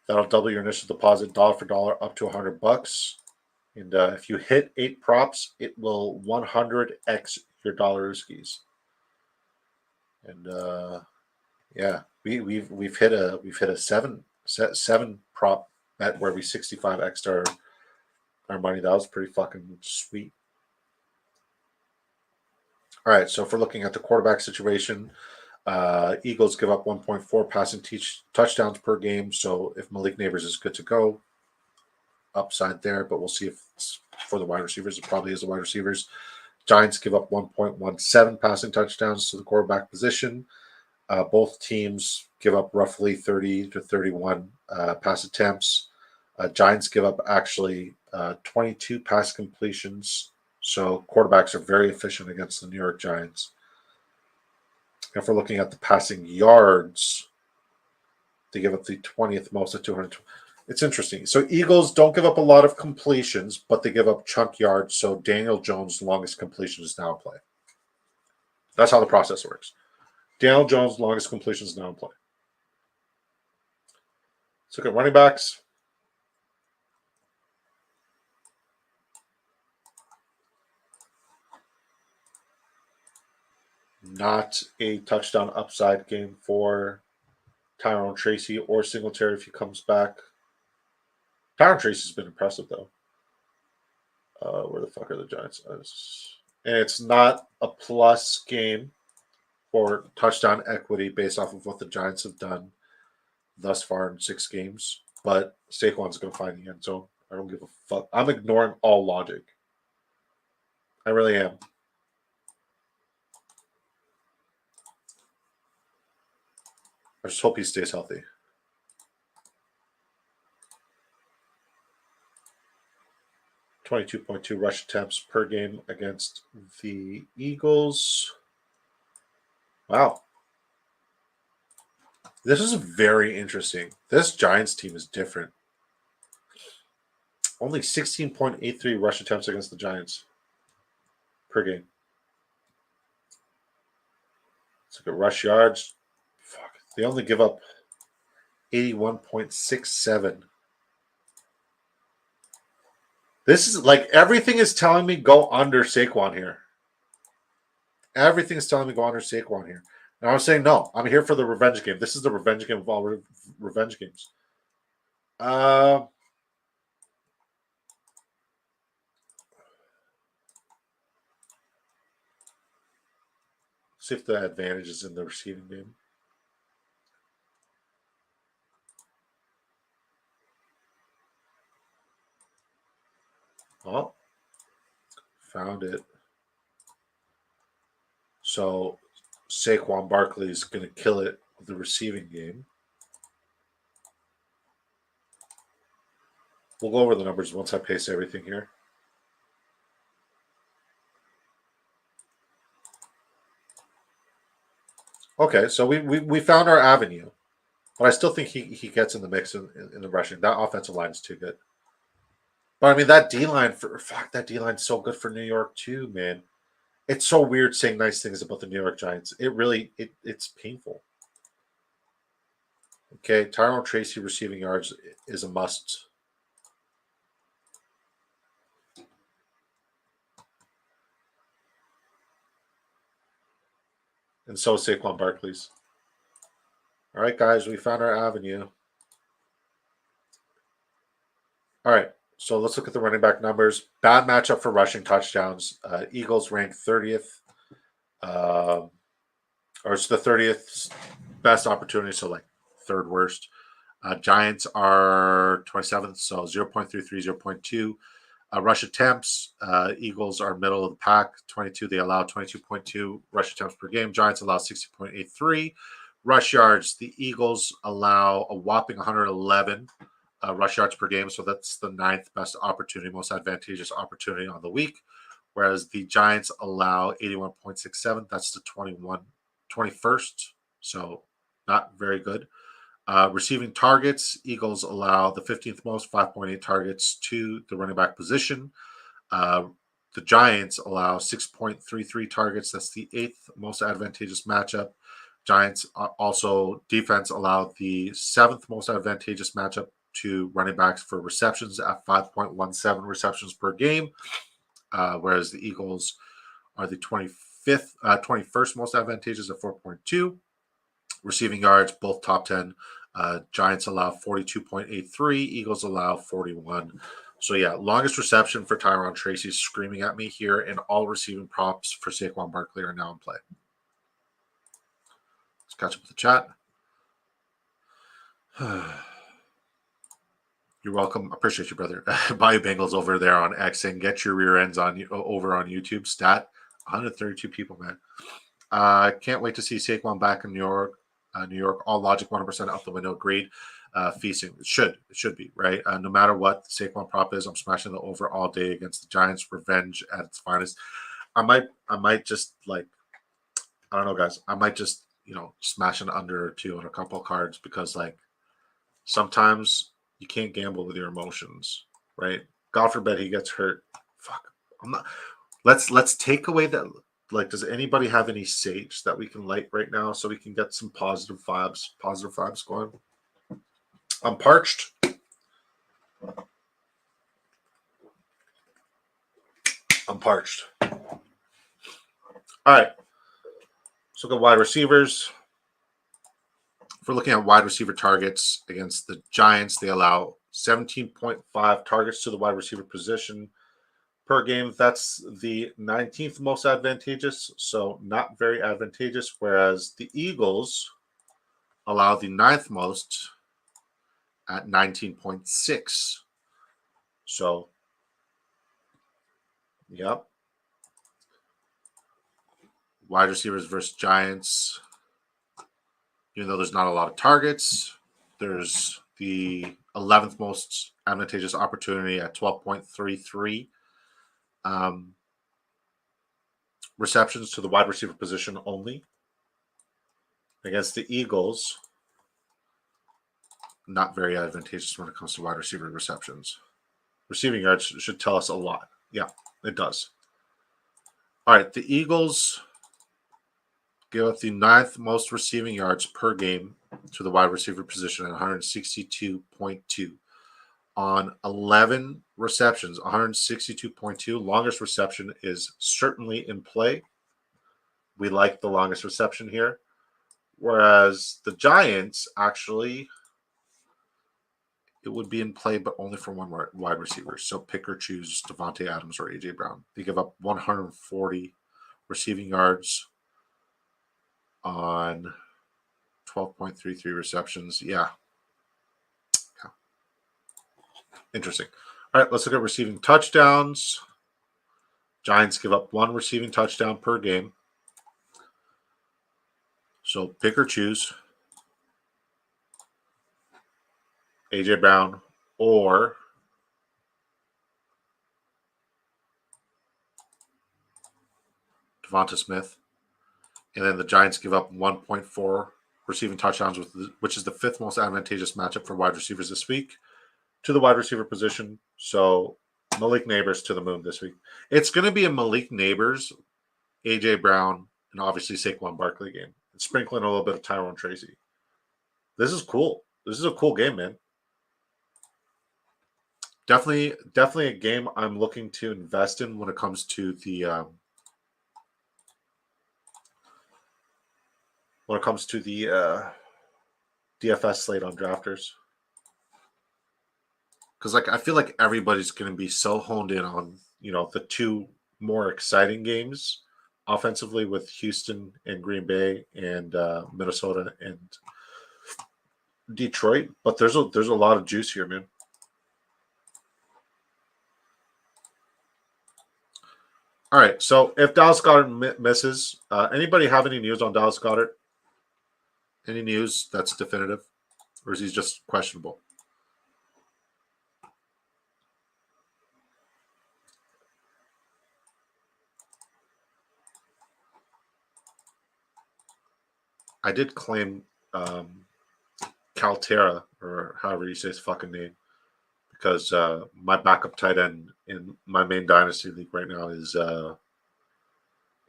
That'll double your initial deposit dollar for dollar up to $100. And if you hit 8 props, it will 100x your dollar skis. And yeah, we've hit a seven prop bet where we 65x our money. That was pretty fucking sweet. All right, so if we're looking at the quarterback situation, Eagles give up 1.4 passing touchdowns per game. So if Malik Nabers is good to go, upside there, but we'll see if it's for the wide receivers. It probably is the wide receivers. Giants give up 1.17 passing touchdowns to the quarterback position. Both teams give up roughly 30 to 31 pass attempts. Giants give up actually 22 pass completions. So quarterbacks are very efficient against the New York Giants. If we're looking at the passing yards, they give up the 20th most at 200. It's interesting. So Eagles don't give up a lot of completions, but they give up chunk yards. So Daniel Jones' longest completion is now in play. That's how the process works. Daniel Jones' longest completion is now in play. Let's look at running backs. Not a touchdown upside game for Tyrone Tracy or Singletary if he comes back. Tyrone Tracy's been impressive, though. Where the fuck are the Giants? And it's not a plus game for touchdown equity based off of what the Giants have done thus far in 6 games. But Saquon's going to find the end zone. I don't give a fuck. I'm ignoring all logic. I really am. I just hope he stays healthy. .2 rush attempts per game against the Eagles. Wow. This is very interesting. This Giants team is different. Only 16.83 rush attempts against the Giants per game. Let's look at rush yards. Fuck. They only give up 81.67. This is like everything is telling me go under Saquon here. Everything is telling me go under Saquon here. And I was saying, no, I'm here for the revenge game. This is the revenge game of all revenge games. See if the advantage is in the receiving game. Oh, found it. So Saquon Barkley is going to kill it with the receiving game. We'll go over the numbers once I paste everything here. Okay, so we found our avenue, but I still think he gets in the mix in the rushing. That offensive line is too good. But I mean that D line that D line's so good for New York too, man. It's so weird saying nice things about the New York Giants. It really it's painful. Okay, Tyrone Tracy receiving yards is a must. And so is Saquon Barkley's. All right, guys, we found our avenue. All right, so let's look at the running back numbers. Bad matchup for rushing touchdowns. Eagles rank 30th, or it's the 30th best opportunity, so like third worst. Giants are 27th, so 0.33, 0.2. Rush attempts, Eagles are middle of the pack, 22. They allow 22.2 rush attempts per game. Giants allow 60.83. Rush yards, the Eagles allow a whopping 111 rush yards per game. So that's the 9th best opportunity, most advantageous opportunity on the week. Whereas the Giants allow 81.67. That's the 21st. So not very good. Receiving targets, Eagles allow the 15th most, 5.8 targets to the running back position. The Giants allow 6.33 targets. That's the 8th most advantageous matchup. Giants also defense allow the 7th most advantageous matchup to running backs for receptions at 5.17 receptions per game, whereas the Eagles are the 21st most advantageous at 4.2. Receiving yards, both top 10. Giants allow 42.83. Eagles allow 41. So, yeah, longest reception for Tyrone Tracy screaming at me here, and all receiving props for Saquon Barkley are now in play. Let's catch up with the chat. You're welcome. Appreciate you, brother. Bayou Bengals over there on X and get your rear ends on over on YouTube. Stat 132 people, man. Can't wait to see Saquon back in New York. New York, all logic 100% out the window. Agreed. Feasting. It should be, right? No matter what the Saquon prop is, I'm smashing the over all day against the Giants. Revenge at its finest. I might just like, I don't know, guys. I might just, smash an under or two on a couple of cards because like sometimes you can't gamble with your emotions, right? God forbid he gets hurt. Fuck. I'm not. Let's take away that. Like, does anybody have any sage that we can light right now so we can get some positive vibes going? I'm parched. All right. Let's look at wide receivers. If we're looking at wide receiver targets against the Giants, they allow 17.5 targets to the wide receiver position per game. That's the 19th most advantageous, so not very advantageous, whereas the Eagles allow the 9th most at 19.6. So, yep. Wide receivers versus Giants. Even though there's not a lot of targets, there's the 11th most advantageous opportunity at 12.33. Receptions to the wide receiver position only. Against the Eagles, not very advantageous when it comes to wide receiver receptions. Receiving yards should tell us a lot. Yeah, it does. All right, the Eagles give up the 9th most receiving yards per game to the wide receiver position at 162.2. On 11 receptions, 162.2. Longest reception is certainly in play. We like the longest reception here. Whereas the Giants, actually, it would be in play, but only for one wide receiver. So pick or choose Davante Adams or A.J. Brown. They give up 140 receiving yards on 12.33 receptions. Yeah. Interesting. All right, let's look at receiving touchdowns. Giants give up 1 receiving touchdown per game. So pick or choose A.J. Brown or Devonta Smith. And then the Giants give up 1.4 receiving touchdowns, which is the 5th most advantageous matchup for wide receivers this week to the wide receiver position. So Malik Neighbors to the moon this week. It's going to be a Malik Neighbors, A.J. Brown, and obviously Saquon Barkley game. And sprinkling a little bit of Tyrone Tracy. This is cool. This is a cool game, man. Definitely a game I'm looking to invest in when it comes to the DFS slate on drafters. Because like I feel like everybody's going to be so honed in on the two more exciting games offensively with Houston and Green Bay and Minnesota and Detroit, but there's a lot of juice here, man. All right, so if Dallas Goedert misses, anybody have any news on Dallas Goedert? Any news that's definitive, or is he just questionable? I did claim Caltera, or however you say his fucking name, because my backup tight end in my main dynasty league right now is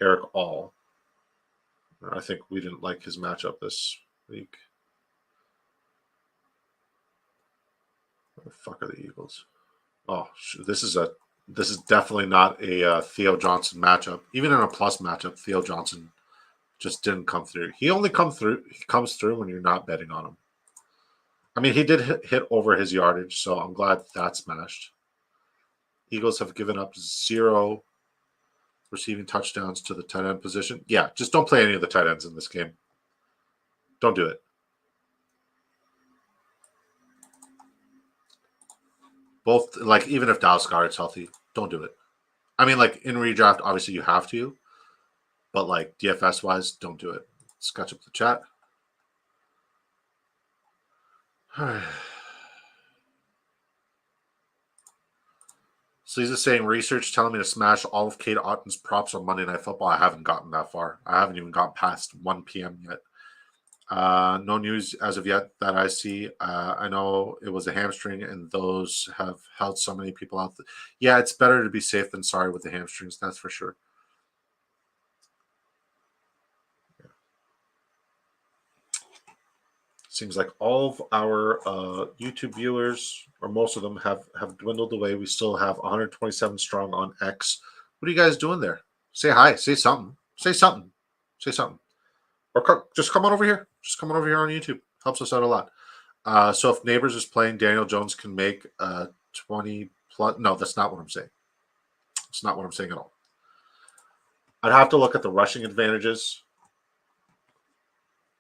Eric All. I think we didn't like his matchup this week. Where the fuck are the Eagles? Oh, this is definitely not a Theo Johnson matchup. Even in a plus matchup, Theo Johnson just didn't come through. He comes through when you're not betting on him. I mean, he did hit over his yardage, so I'm glad that smashed. Eagles have given up 0 receiving touchdowns to the tight end position. Yeah, just don't play any of the tight ends in this game. Don't do it. Both, like, even if Dallas Goedert's healthy, don't do it. I mean, like, in redraft, obviously you have to, but, like, DFS-wise, don't do it. Let's catch up the chat. All right. So he's just saying research telling me to smash all of Cade Otton's props on Monday Night Football. I haven't gotten that far. I haven't even gotten past 1 p.m. yet. No news as of yet that I see. I know it was a hamstring, and those have held so many people out. Yeah, it's better to be safe than sorry with the hamstrings. That's for sure. Yeah. Seems like all of our YouTube viewers, or most of them, have dwindled away. We still have 127 strong on X. What are you guys doing there? Say hi. Say something. Say something. Say something. Or just come on over here. Just come on over here on YouTube. Helps us out a lot. So if Neighbors is playing, Daniel Jones can make 20 plus. No, that's not what I'm saying. It's not what I'm saying at all. I'd have to look at the rushing advantages.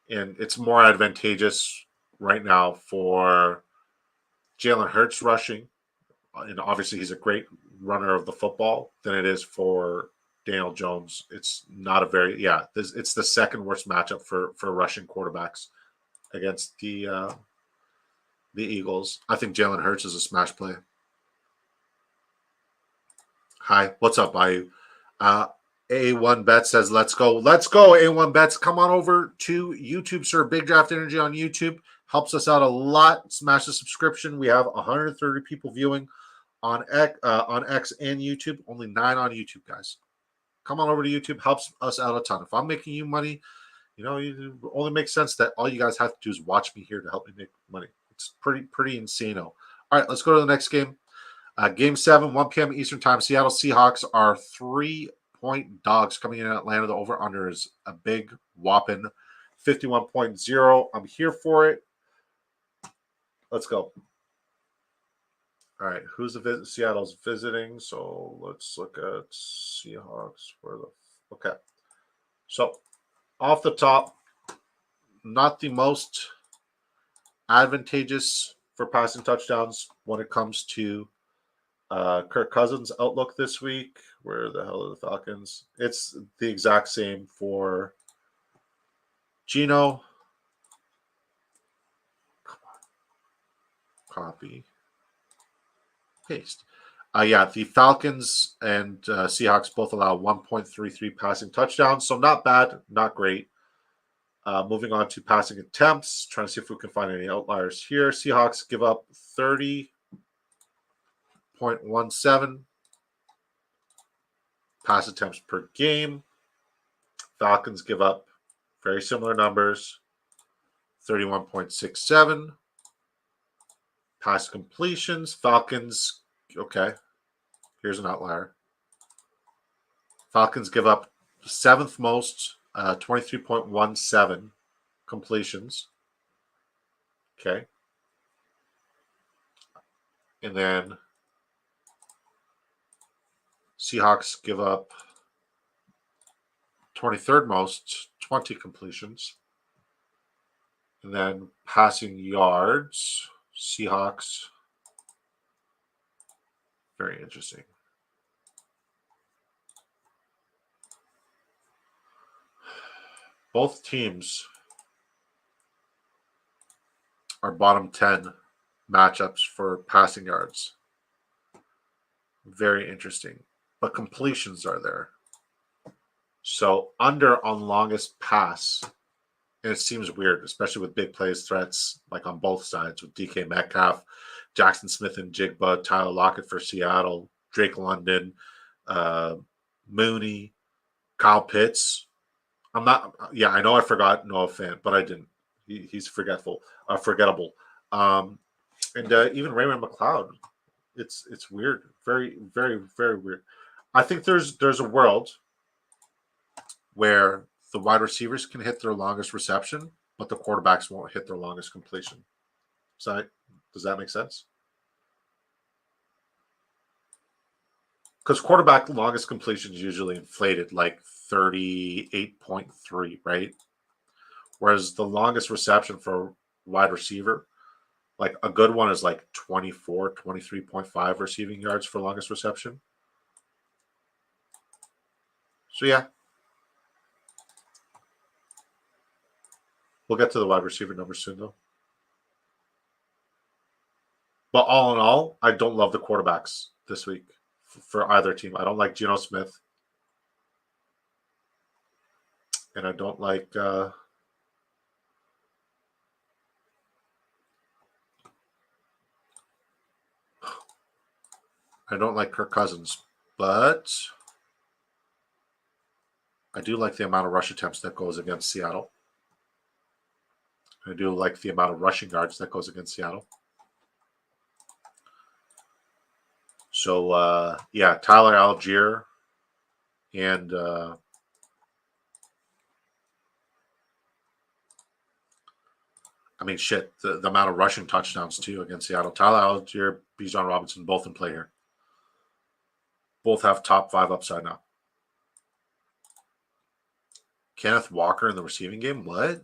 And it's more advantageous right now for Jalen Hurts rushing. And obviously he's a great runner of the football than it is for Daniel Jones. It's not a very, it's the second worst matchup for rushing quarterbacks against the Eagles. I think Jalen Hurts is a smash play. Hi, what's up, Bayou? A1 Bet says, let's go. Let's go, A1 Bets. Come on over to YouTube, sir. Big Draft Energy on YouTube. Helps us out a lot. Smash the subscription. We have 130 people viewing on X and YouTube. Only 9 on YouTube, guys. Come on over to YouTube. Helps us out a ton. If I'm making you money, it only makes sense that all you guys have to do is watch me here to help me make money. It's pretty insane. All right, let's go to the next game. Game 7, 1 p.m. Eastern Time. Seattle Seahawks are 3-point dogs coming in Atlanta. The over-under is a big whopping 51.0. I'm here for it. Let's go. All right, Seattle's visiting? So let's look at Seahawks. Okay. So off the top, not the most advantageous for passing touchdowns when it comes to Kirk Cousins' outlook this week. Where the hell are the Falcons? It's the exact same for Geno. Come on. Copy. Paste. The Falcons and Seahawks both allow 1.33 passing touchdowns. So not bad, not great. Moving on to passing attempts. Trying to see if we can find any outliers here. Seahawks give up 30.17 pass attempts per game. Falcons give up very similar numbers, 31.67. Pass completions, Falcons. Okay, here's an outlier. Falcons give up 7th most, 23.17 completions. Okay. And then Seahawks give up 23rd most, 20 completions. And then passing yards, Seahawks. Very interesting. Both teams are bottom 10 matchups for passing yards. Very interesting. But completions are there. So under on longest pass, and it seems weird, especially with big plays threats, like on both sides with DK Metcalf, Jackson Smith and Jigba, Tyler Lockett for Seattle, Drake London, Mooney, Kyle Pitts. I know I forgot Noah Fant, but I didn't. He's forgetful, forgettable. And even Raymond McLeod. It's weird. Very, very, very weird. I think there's a world where the wide receivers can hit their longest reception, but the quarterbacks won't hit their longest completion. Does that make sense? Because quarterback longest completion is usually inflated like 38.3, right? Whereas the longest reception for wide receiver, like a good one is like 24, 23.5 receiving yards for longest reception. So yeah. We'll get to the wide receiver numbers soon, though. But all in all, I don't love the quarterbacks this week for either team. I don't like Geno Smith. And I don't like Kirk Cousins. But I do like the amount of rush attempts that goes against Seattle. I do like the amount of rushing yards that goes against Seattle. So, yeah, Tyler Algier and I mean, shit, the amount of rushing touchdowns, too, against Seattle. Tyler Algier, Bijan Robinson, both in play here. Both have top 5 upside now. Kenneth Walker in the receiving game? What?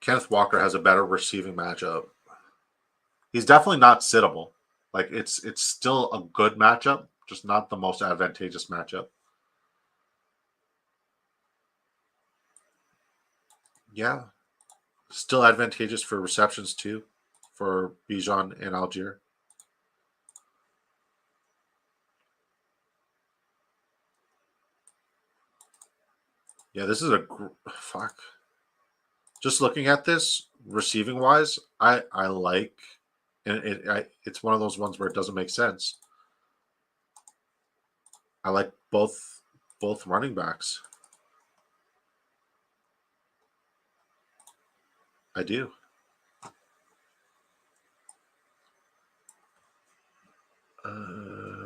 Kenneth Walker has a better receiving matchup. He's definitely not sittable. Like, it's still a good matchup, just not the most advantageous matchup. Yeah. Still advantageous for receptions, too, for Bijan and Algier. Yeah, this is fuck. Just looking at this, receiving wise, I like, and it's one of those ones where it doesn't make sense. I like both running backs. I do.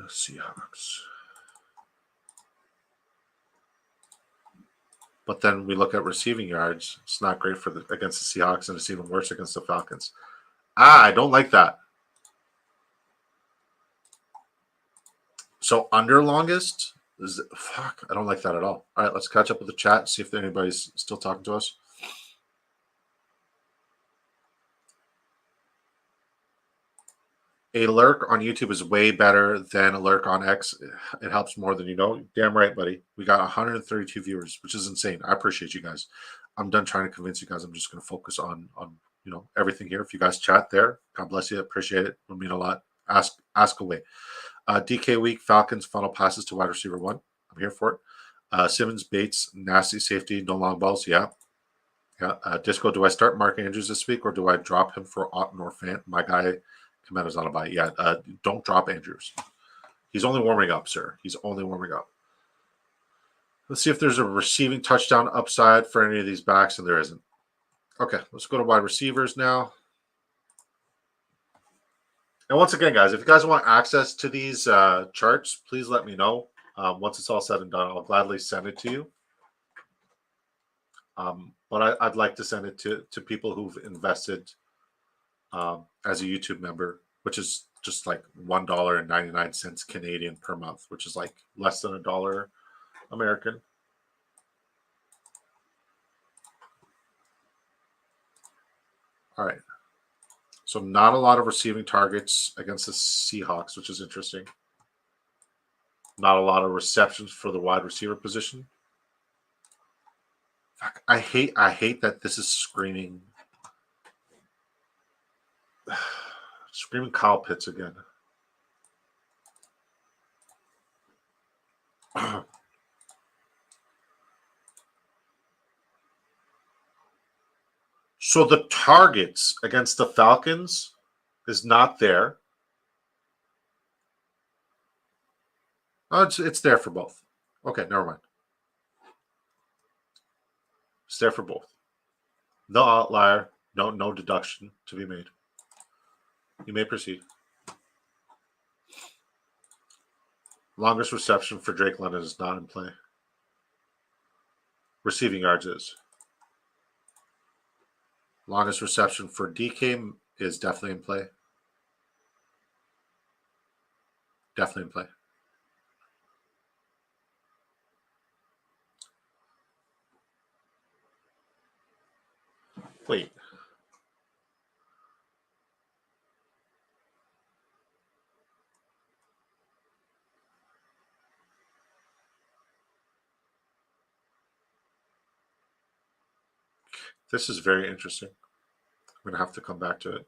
Seahawks. But then we look at receiving yards. It's not great against the Seahawks, and it's even worse against the Falcons. I don't like that. So under longest fuck. I don't like that at all. All right, let's catch up with the chat. See if anybody's still talking to us. A lurk on YouTube is way better than a lurk on X. It helps more than you know. Damn right, buddy. We got 132 viewers, which is insane. I appreciate you guys. I'm done trying to convince you guys. I'm just going to focus on everything here. If you guys chat there, God bless you. Appreciate it. It would mean a lot. Ask away. DK week, Falcons funnel passes to wide receiver 1. I'm here for it. Simmons, Bates, nasty safety, no long balls. Yeah. Disco, do I start Mark Andrews this week or do I drop him for Otton or Fant? My guy Commando's on a bye. Yeah, don't drop Andrews. He's only warming up, sir. He's only warming up. Let's see if there's a receiving touchdown upside for any of these backs, and there isn't. Okay, let's go to wide receivers now. And once again, guys, if you guys want access to these charts, please let me know. Once it's all said and done, I'll gladly send it to you. But I'd like to send it to people who've invested as a YouTube member, which is just like $1.99 Canadian per month, which is like less than $1 American. All right. So not a lot of receiving targets against the Seahawks, which is interesting. Not a lot of receptions for the wide receiver position. I hate that this is screaming Kyle Pitts again. So the targets against the Falcons is not there. Oh, it's there for both. Okay, never mind. It's there for both. No outlier, no deduction to be made. You may proceed. Longest reception for Drake London is not in play. Receiving yards is. Longest reception for DK is definitely in play. Definitely in play. Wait. This is very interesting. I'm going to have to come back to it.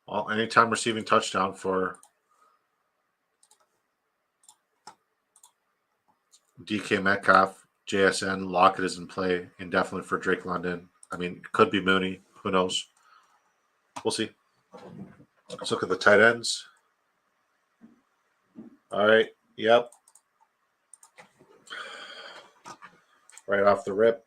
Well, anytime receiving touchdown for DK Metcalf, JSN, Lockett is in play, indefinitely for Drake London. I mean, it could be Mooney. Who knows? We'll see. Let's look at the tight ends. All right. Yep. Right off the rip.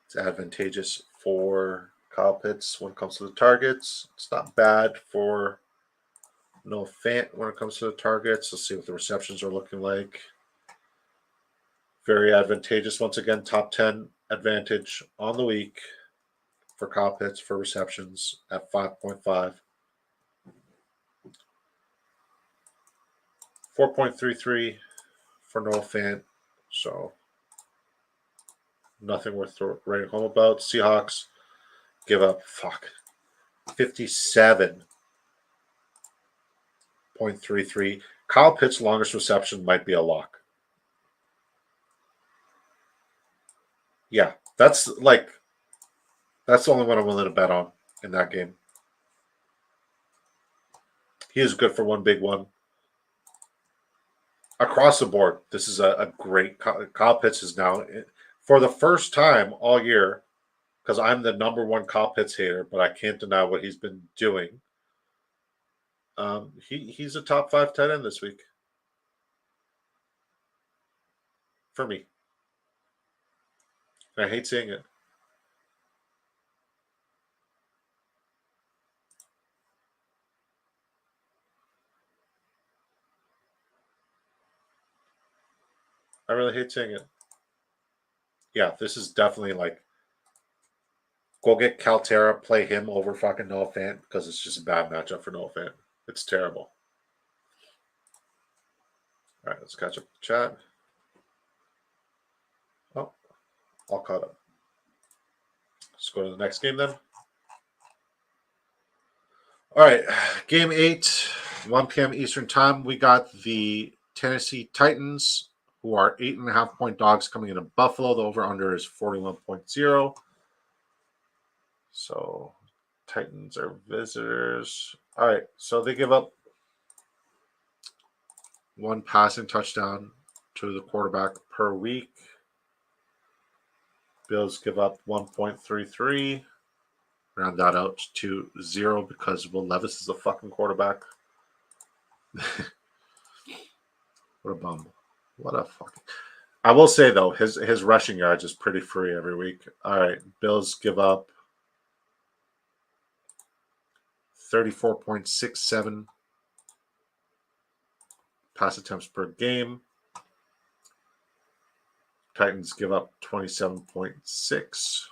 It's advantageous for Kyle Pitts when it comes to the targets. It's not bad for Noah Fant when it comes to the targets. Let's see what the receptions are looking like. Very advantageous. Once again, top 10 advantage on the week for Kyle Pitts for receptions at 5.5. 4.33 for Noah Fant. So nothing worth writing home about. Seahawks give up 57.33. Kyle Pitts' longest reception might be a lock. Yeah, that's the only one I'm willing to bet on in that game. He is good for one big one. Across the board, this is a great. Kyle Pitts is now, for the first time all year, because I'm the number one Kyle Pitts hater, but I can't deny what he's been doing. He's a top 5 tight end this week. For me. I hate seeing it. I really hate seeing it. Yeah, this is definitely like, go get Caltera, play him over fucking Noah Fant, because it's just a bad matchup for Noah Fant. It's terrible. All right, let's catch up the chat. Oh, all caught up. Let's go to the next game then. All right, game 8, 1 p.m. Eastern time. We got the Tennessee Titans, who are 8.5-point dogs coming into Buffalo. The over-under is 41.0. So Titans are visitors. All right, so they give up 1 passing touchdown to the quarterback per week. Bills give up 1.33. Round that out to 0 because Will Levis is a fucking quarterback. What a bum. What a fucking... I will say, though, his rushing yards is pretty free every week. All right, Bills give up 34.67 pass attempts per game. Titans give up 27.6.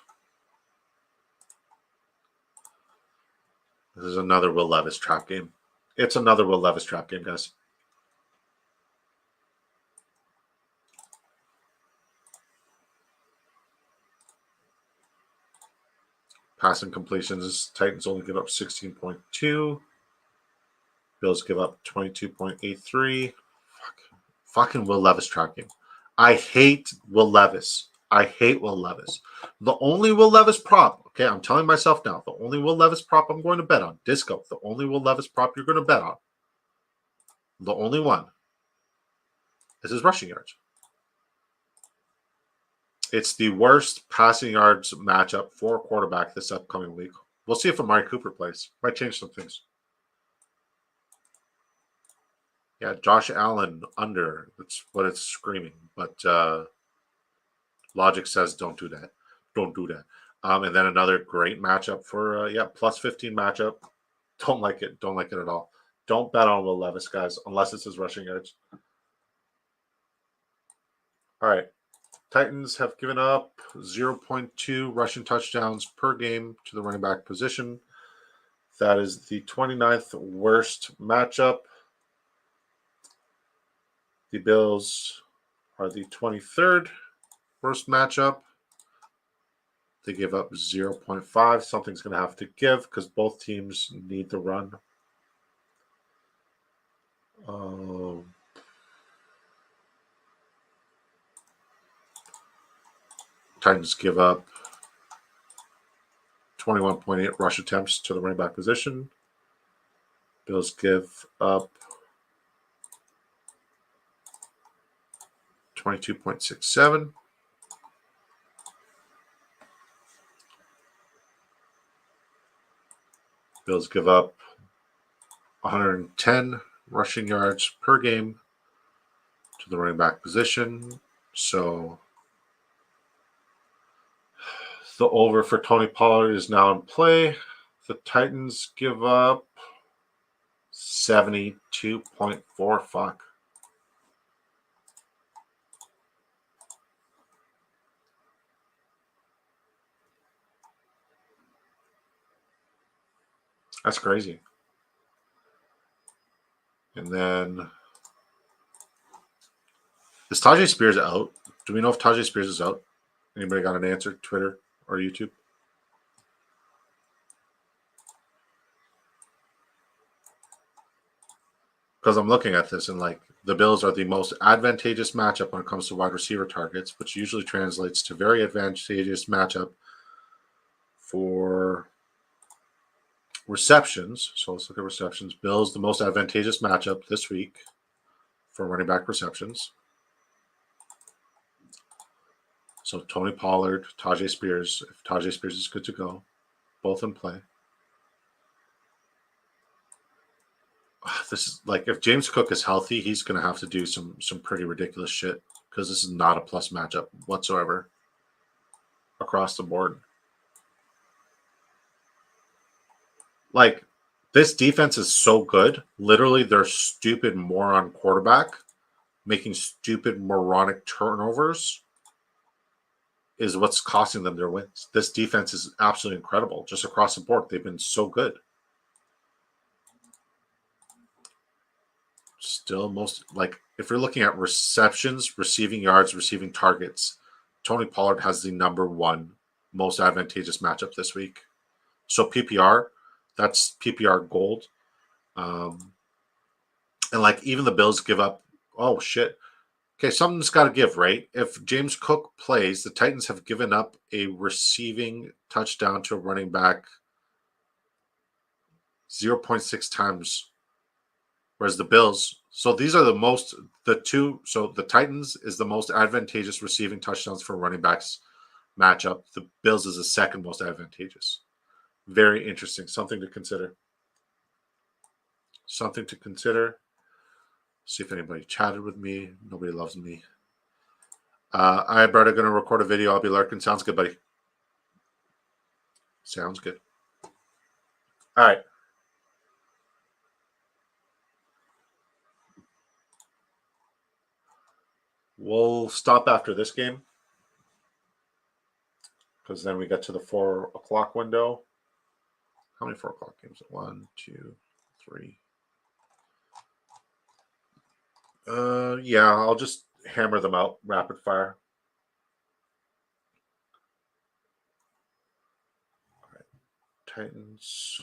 This is another Will Levis trap game. It's another Will Levis trap game, guys. Passing completions, Titans only give up 16.2. Bills give up 22.83. Fucking Will Levis trap game. I hate Will Levis. I hate Will Levis. The only Will Levis prop, okay, I'm telling myself now, the only Will Levis prop I'm going to bet on, Disco, the only Will Levis prop you're going to bet on, the only one, is his rushing yards. It's the worst passing yards matchup for a quarterback this upcoming week. We'll see if Amari Cooper plays. Might change some things. Yeah, Josh Allen under. That's what it's screaming. But logic says don't do that. Don't do that. And then another great matchup for, plus 15 matchup. Don't like it. Don't like it at all. Don't bet on Will Levis, guys, unless it's his rushing yards. All right. Titans have given up 0.2 rushing touchdowns per game to the running back position. That is the 29th worst matchup. The Bills are the 23rd worst matchup. They give up 0.5. Something's going to have to give because both teams need the run. Titans give up 21.8 rush attempts to the running back position. Bills give up 22.67. Bills give up 110 rushing yards per game to the running back position. So the over for Tony Pollard is now in play. The Titans give up 72.4. Fuck. That's crazy. And then, is Tyjae Spears out? Do we know if Tyjae Spears is out? Anybody got an answer? Twitter or YouTube? Because I'm looking at this and the Bills are the most advantageous matchup when it comes to wide receiver targets, which usually translates to very advantageous matchup for receptions. So let's look at receptions. Bills, the most advantageous matchup this week for running back receptions. So Tony Pollard, Tyjae Spears. If Tyjae Spears is good to go, both in play. This is if James Cook is healthy, he's going to have to do some pretty ridiculous shit because this is not a plus matchup whatsoever across the board. This defense is so good. Literally, their stupid moron quarterback making stupid moronic turnovers is what's costing them their wins. This defense is absolutely incredible just across the board. They've been so good. Still if you're looking at receptions, receiving yards, receiving targets, Tony Pollard has the number one most advantageous matchup this week. So PPR, that's PPR gold. And even the Bills give up, oh shit. Okay, something's got to give, right? If James Cook plays, the Titans have given up a receiving touchdown to a running back 0.6 times Whereas the Bills, so these are the Titans is the most advantageous receiving touchdowns for running backs matchup. The Bills is the second most advantageous. Very interesting. Something to consider. Something to consider. See if anybody chatted with me. Nobody loves me. I and Brett are going to record a video. I'll be lurking. Sounds good, buddy. Sounds good. All right. We'll stop after this game because then we get to the 4 o'clock window. How many 4 o'clock games? 1, 2, 3. Yeah, I'll just hammer them out rapid fire. All right. Titans.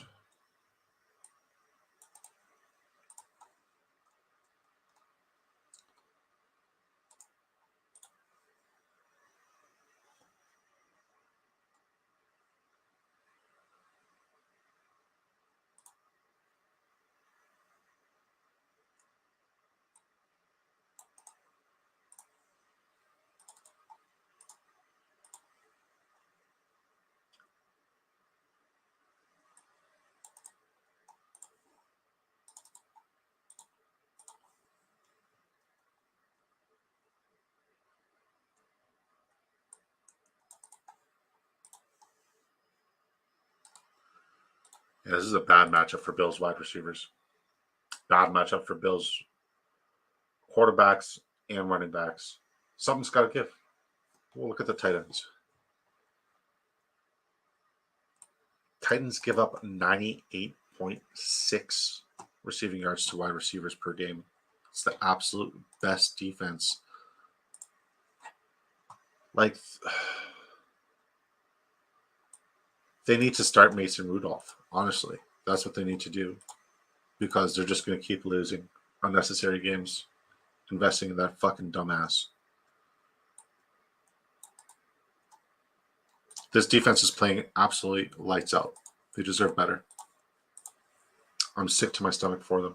Yeah, this is a bad matchup for Bills wide receivers. Bad matchup for Bills quarterbacks and running backs. Something's got to give. We'll look at the Titans. Titans give up 98.6 receiving yards to wide receivers per game. It's the absolute best defense. Like, they need to start Mason Rudolph. Honestly, that's what they need to do because they're just going to keep losing unnecessary games, investing in that fucking dumbass. This defense is playing absolutely lights out. They deserve better. I'm sick to my stomach for them.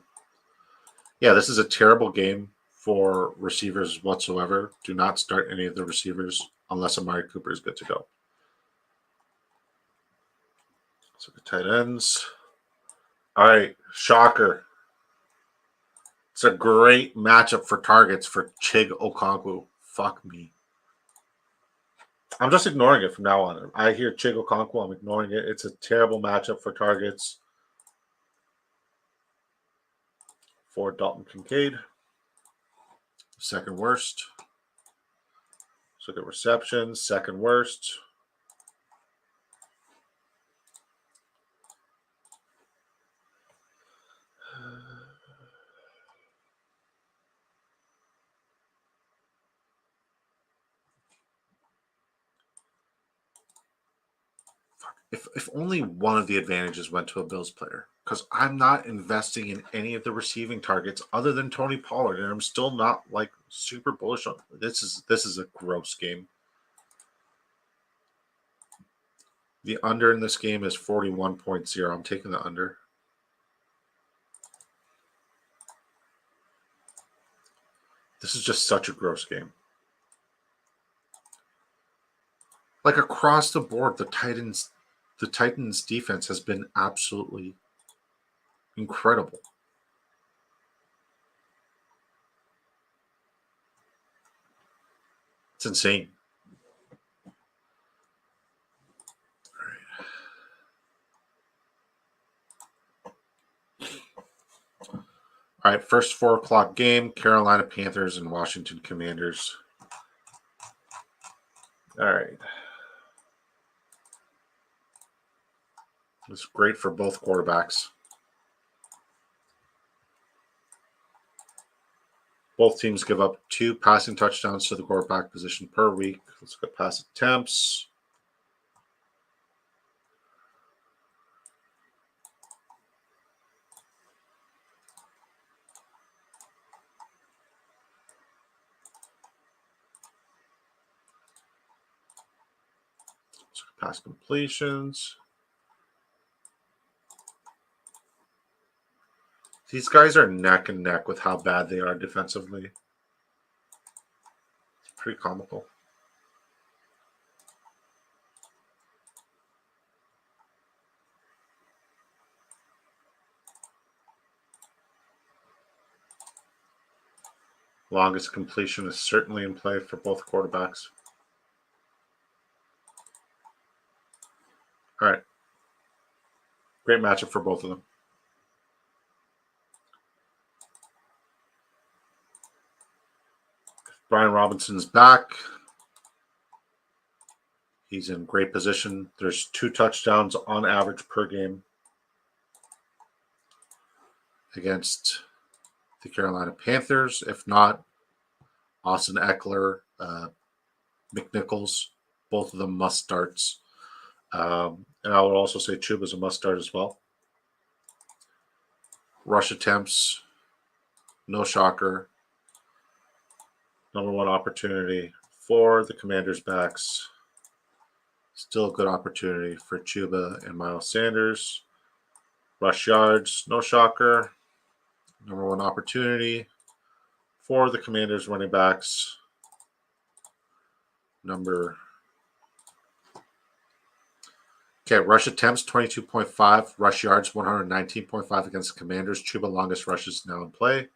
Yeah, this is a terrible game for receivers whatsoever. Do not start any of the receivers unless Amari Cooper is good to go. So the tight ends. All right, shocker. It's a great matchup for targets for Chig Okonkwo. Fuck me. I'm just ignoring it from now on. I hear Chig Okonkwo, I'm ignoring it. It's a terrible matchup for targets for Dalton Kincaid. Second worst. Let's look at receptions. Second worst. If only one of the advantages went to a Bills player, because I'm not investing in any of the receiving targets other than Tony Pollard, and I'm still not like super bullish on this. Is a gross game. The under in this game is 41.0. I'm taking the under. This is just such a gross game. Like across the board, the Titans defense has been absolutely incredible. It's insane. All right, first 4 o'clock game, Carolina Panthers and Washington Commanders. All right. It's great for both quarterbacks. Both teams give up 2 passing touchdowns to the quarterback position per week. Let's look at pass attempts. Let's look at pass completions. These guys are neck and neck with how bad they are defensively. It's pretty comical. Longest completion is certainly in play for both quarterbacks. All right. Great matchup for both of them. Brian Robinson's back. He's in great position. There's 2 touchdowns on average per game against the Carolina Panthers. If not, Austin Eckler, McNichols, both of them must starts. And I would also say Chuba's a must start as well. Rush attempts, no shocker. Number 1 opportunity for the Commanders' backs. Still a good opportunity for Chuba and Miles Sanders. Rush yards, no shocker. Number 1 opportunity for the Commanders' running backs. Rush attempts 22.5, rush yards 119.5 against the Commanders. Chuba longest rushes now in play.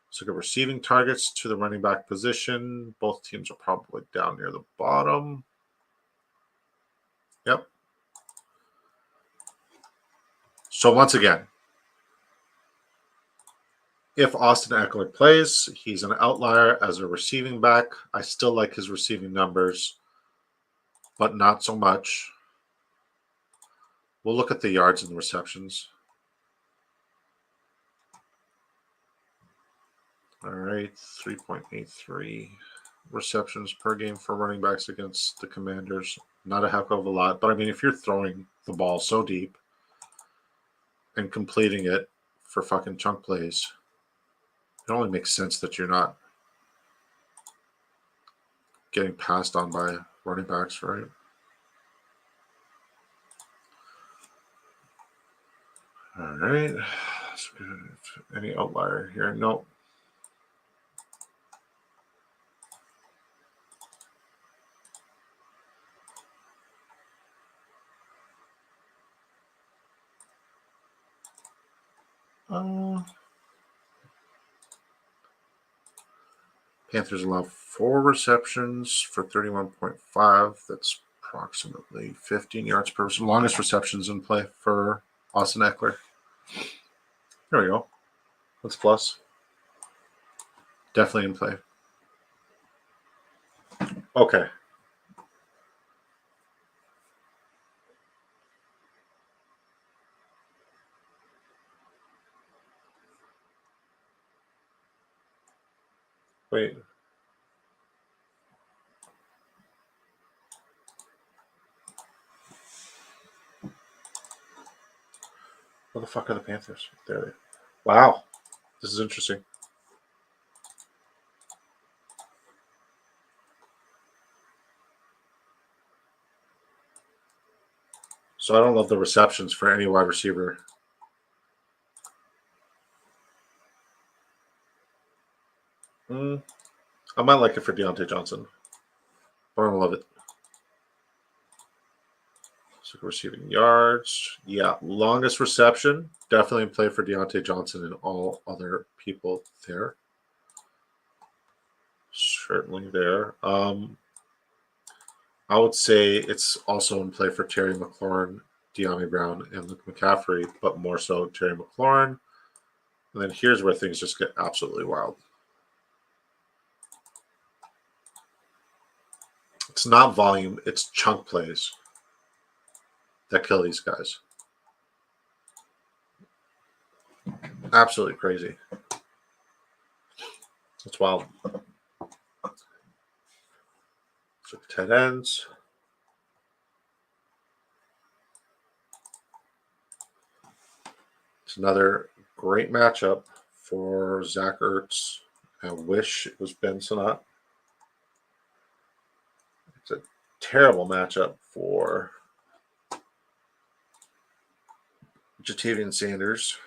Let's look at receiving targets to the running back position. Both teams are probably down near the bottom. Yep. So once again, if Austin Eckler plays, he's an outlier as a receiving back. I still like his receiving numbers, but not so much. We'll look at the yards and the receptions. All right, 3.83 receptions per game for running backs against the Commanders. Not a heck of a lot, but I mean, if you're throwing the ball so deep and completing it for fucking chunk plays, it only makes sense that you're not getting passed on by running backs, right? All right. Any outlier here? Nope. Panthers allow 4 receptions for 31.5. That's approximately 15 yards per reception. Longest receptions in play for Austin Eckler. There we go. That's plus. Definitely in play. Okay. Wait. Where the fuck are the Panthers? There they are. Wow. This is interesting. So I don't love the receptions for any wide receiver. I might like it for Deontay Johnson, but I don't love it. So receiving yards. Yeah, longest reception. Definitely in play for Deontay Johnson and all other people there. Certainly there. I would say it's also in play for Terry McLaurin, De'Ami Brown, and Luke McCaffrey, but more so Terry McLaurin. And then here's where things just get absolutely wild. It's not volume, it's chunk plays that kill these guys. Absolutely crazy. That's wild. So tight ends. It's another great matchup for Zach Ertz. I wish it was Ben Sinnott. It's a terrible matchup for Ja'Tavion Sanders.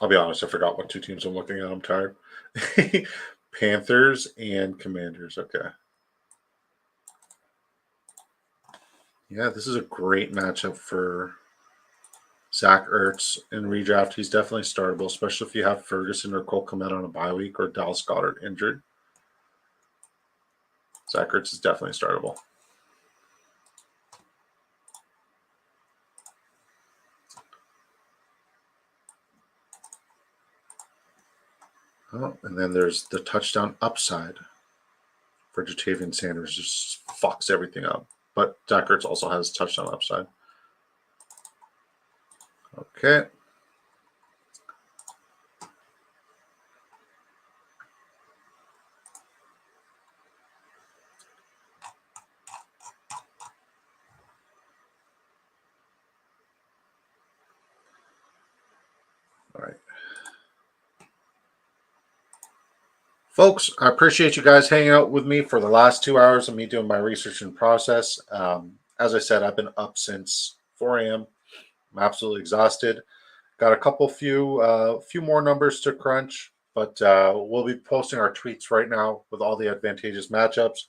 I'll be honest, I forgot what two teams I'm looking at. I'm tired. Panthers and Commanders. Okay. Yeah, this is a great matchup for Zach Ertz in redraft. He's definitely startable, especially if you have Ferguson or Cole Kmet on a bye week or Dallas Goedert injured. Zach Ertz is definitely startable. Oh, and then there's the touchdown upside for Jatavian Sanders. Just fucks everything up. But Zach Ertz also has touchdown upside. Okay. All right. Folks, I appreciate you guys hanging out with me for the last 2 hours of me doing my research and process. As I said, I've been up since 4 a.m. I'm absolutely exhausted. Got a few more numbers to crunch, but we'll be posting our tweets right now with all the advantageous matchups.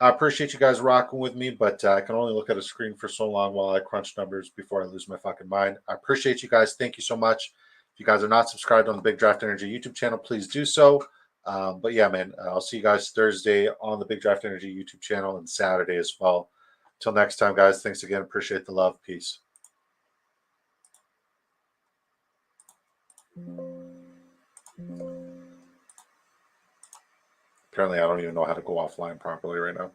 I appreciate you guys rocking with me, but I can only look at a screen for so long while I crunch numbers before I lose my fucking mind. I appreciate you guys. Thank you so much. If you guys are not subscribed on the Big Draft Energy YouTube channel, please do so. But yeah, man, I'll see you guys Thursday on the Big Draft Energy YouTube channel and Saturday as well. Till next time, guys. Thanks again. Appreciate the love. Peace. Apparently, I don't even know how to go offline properly right now.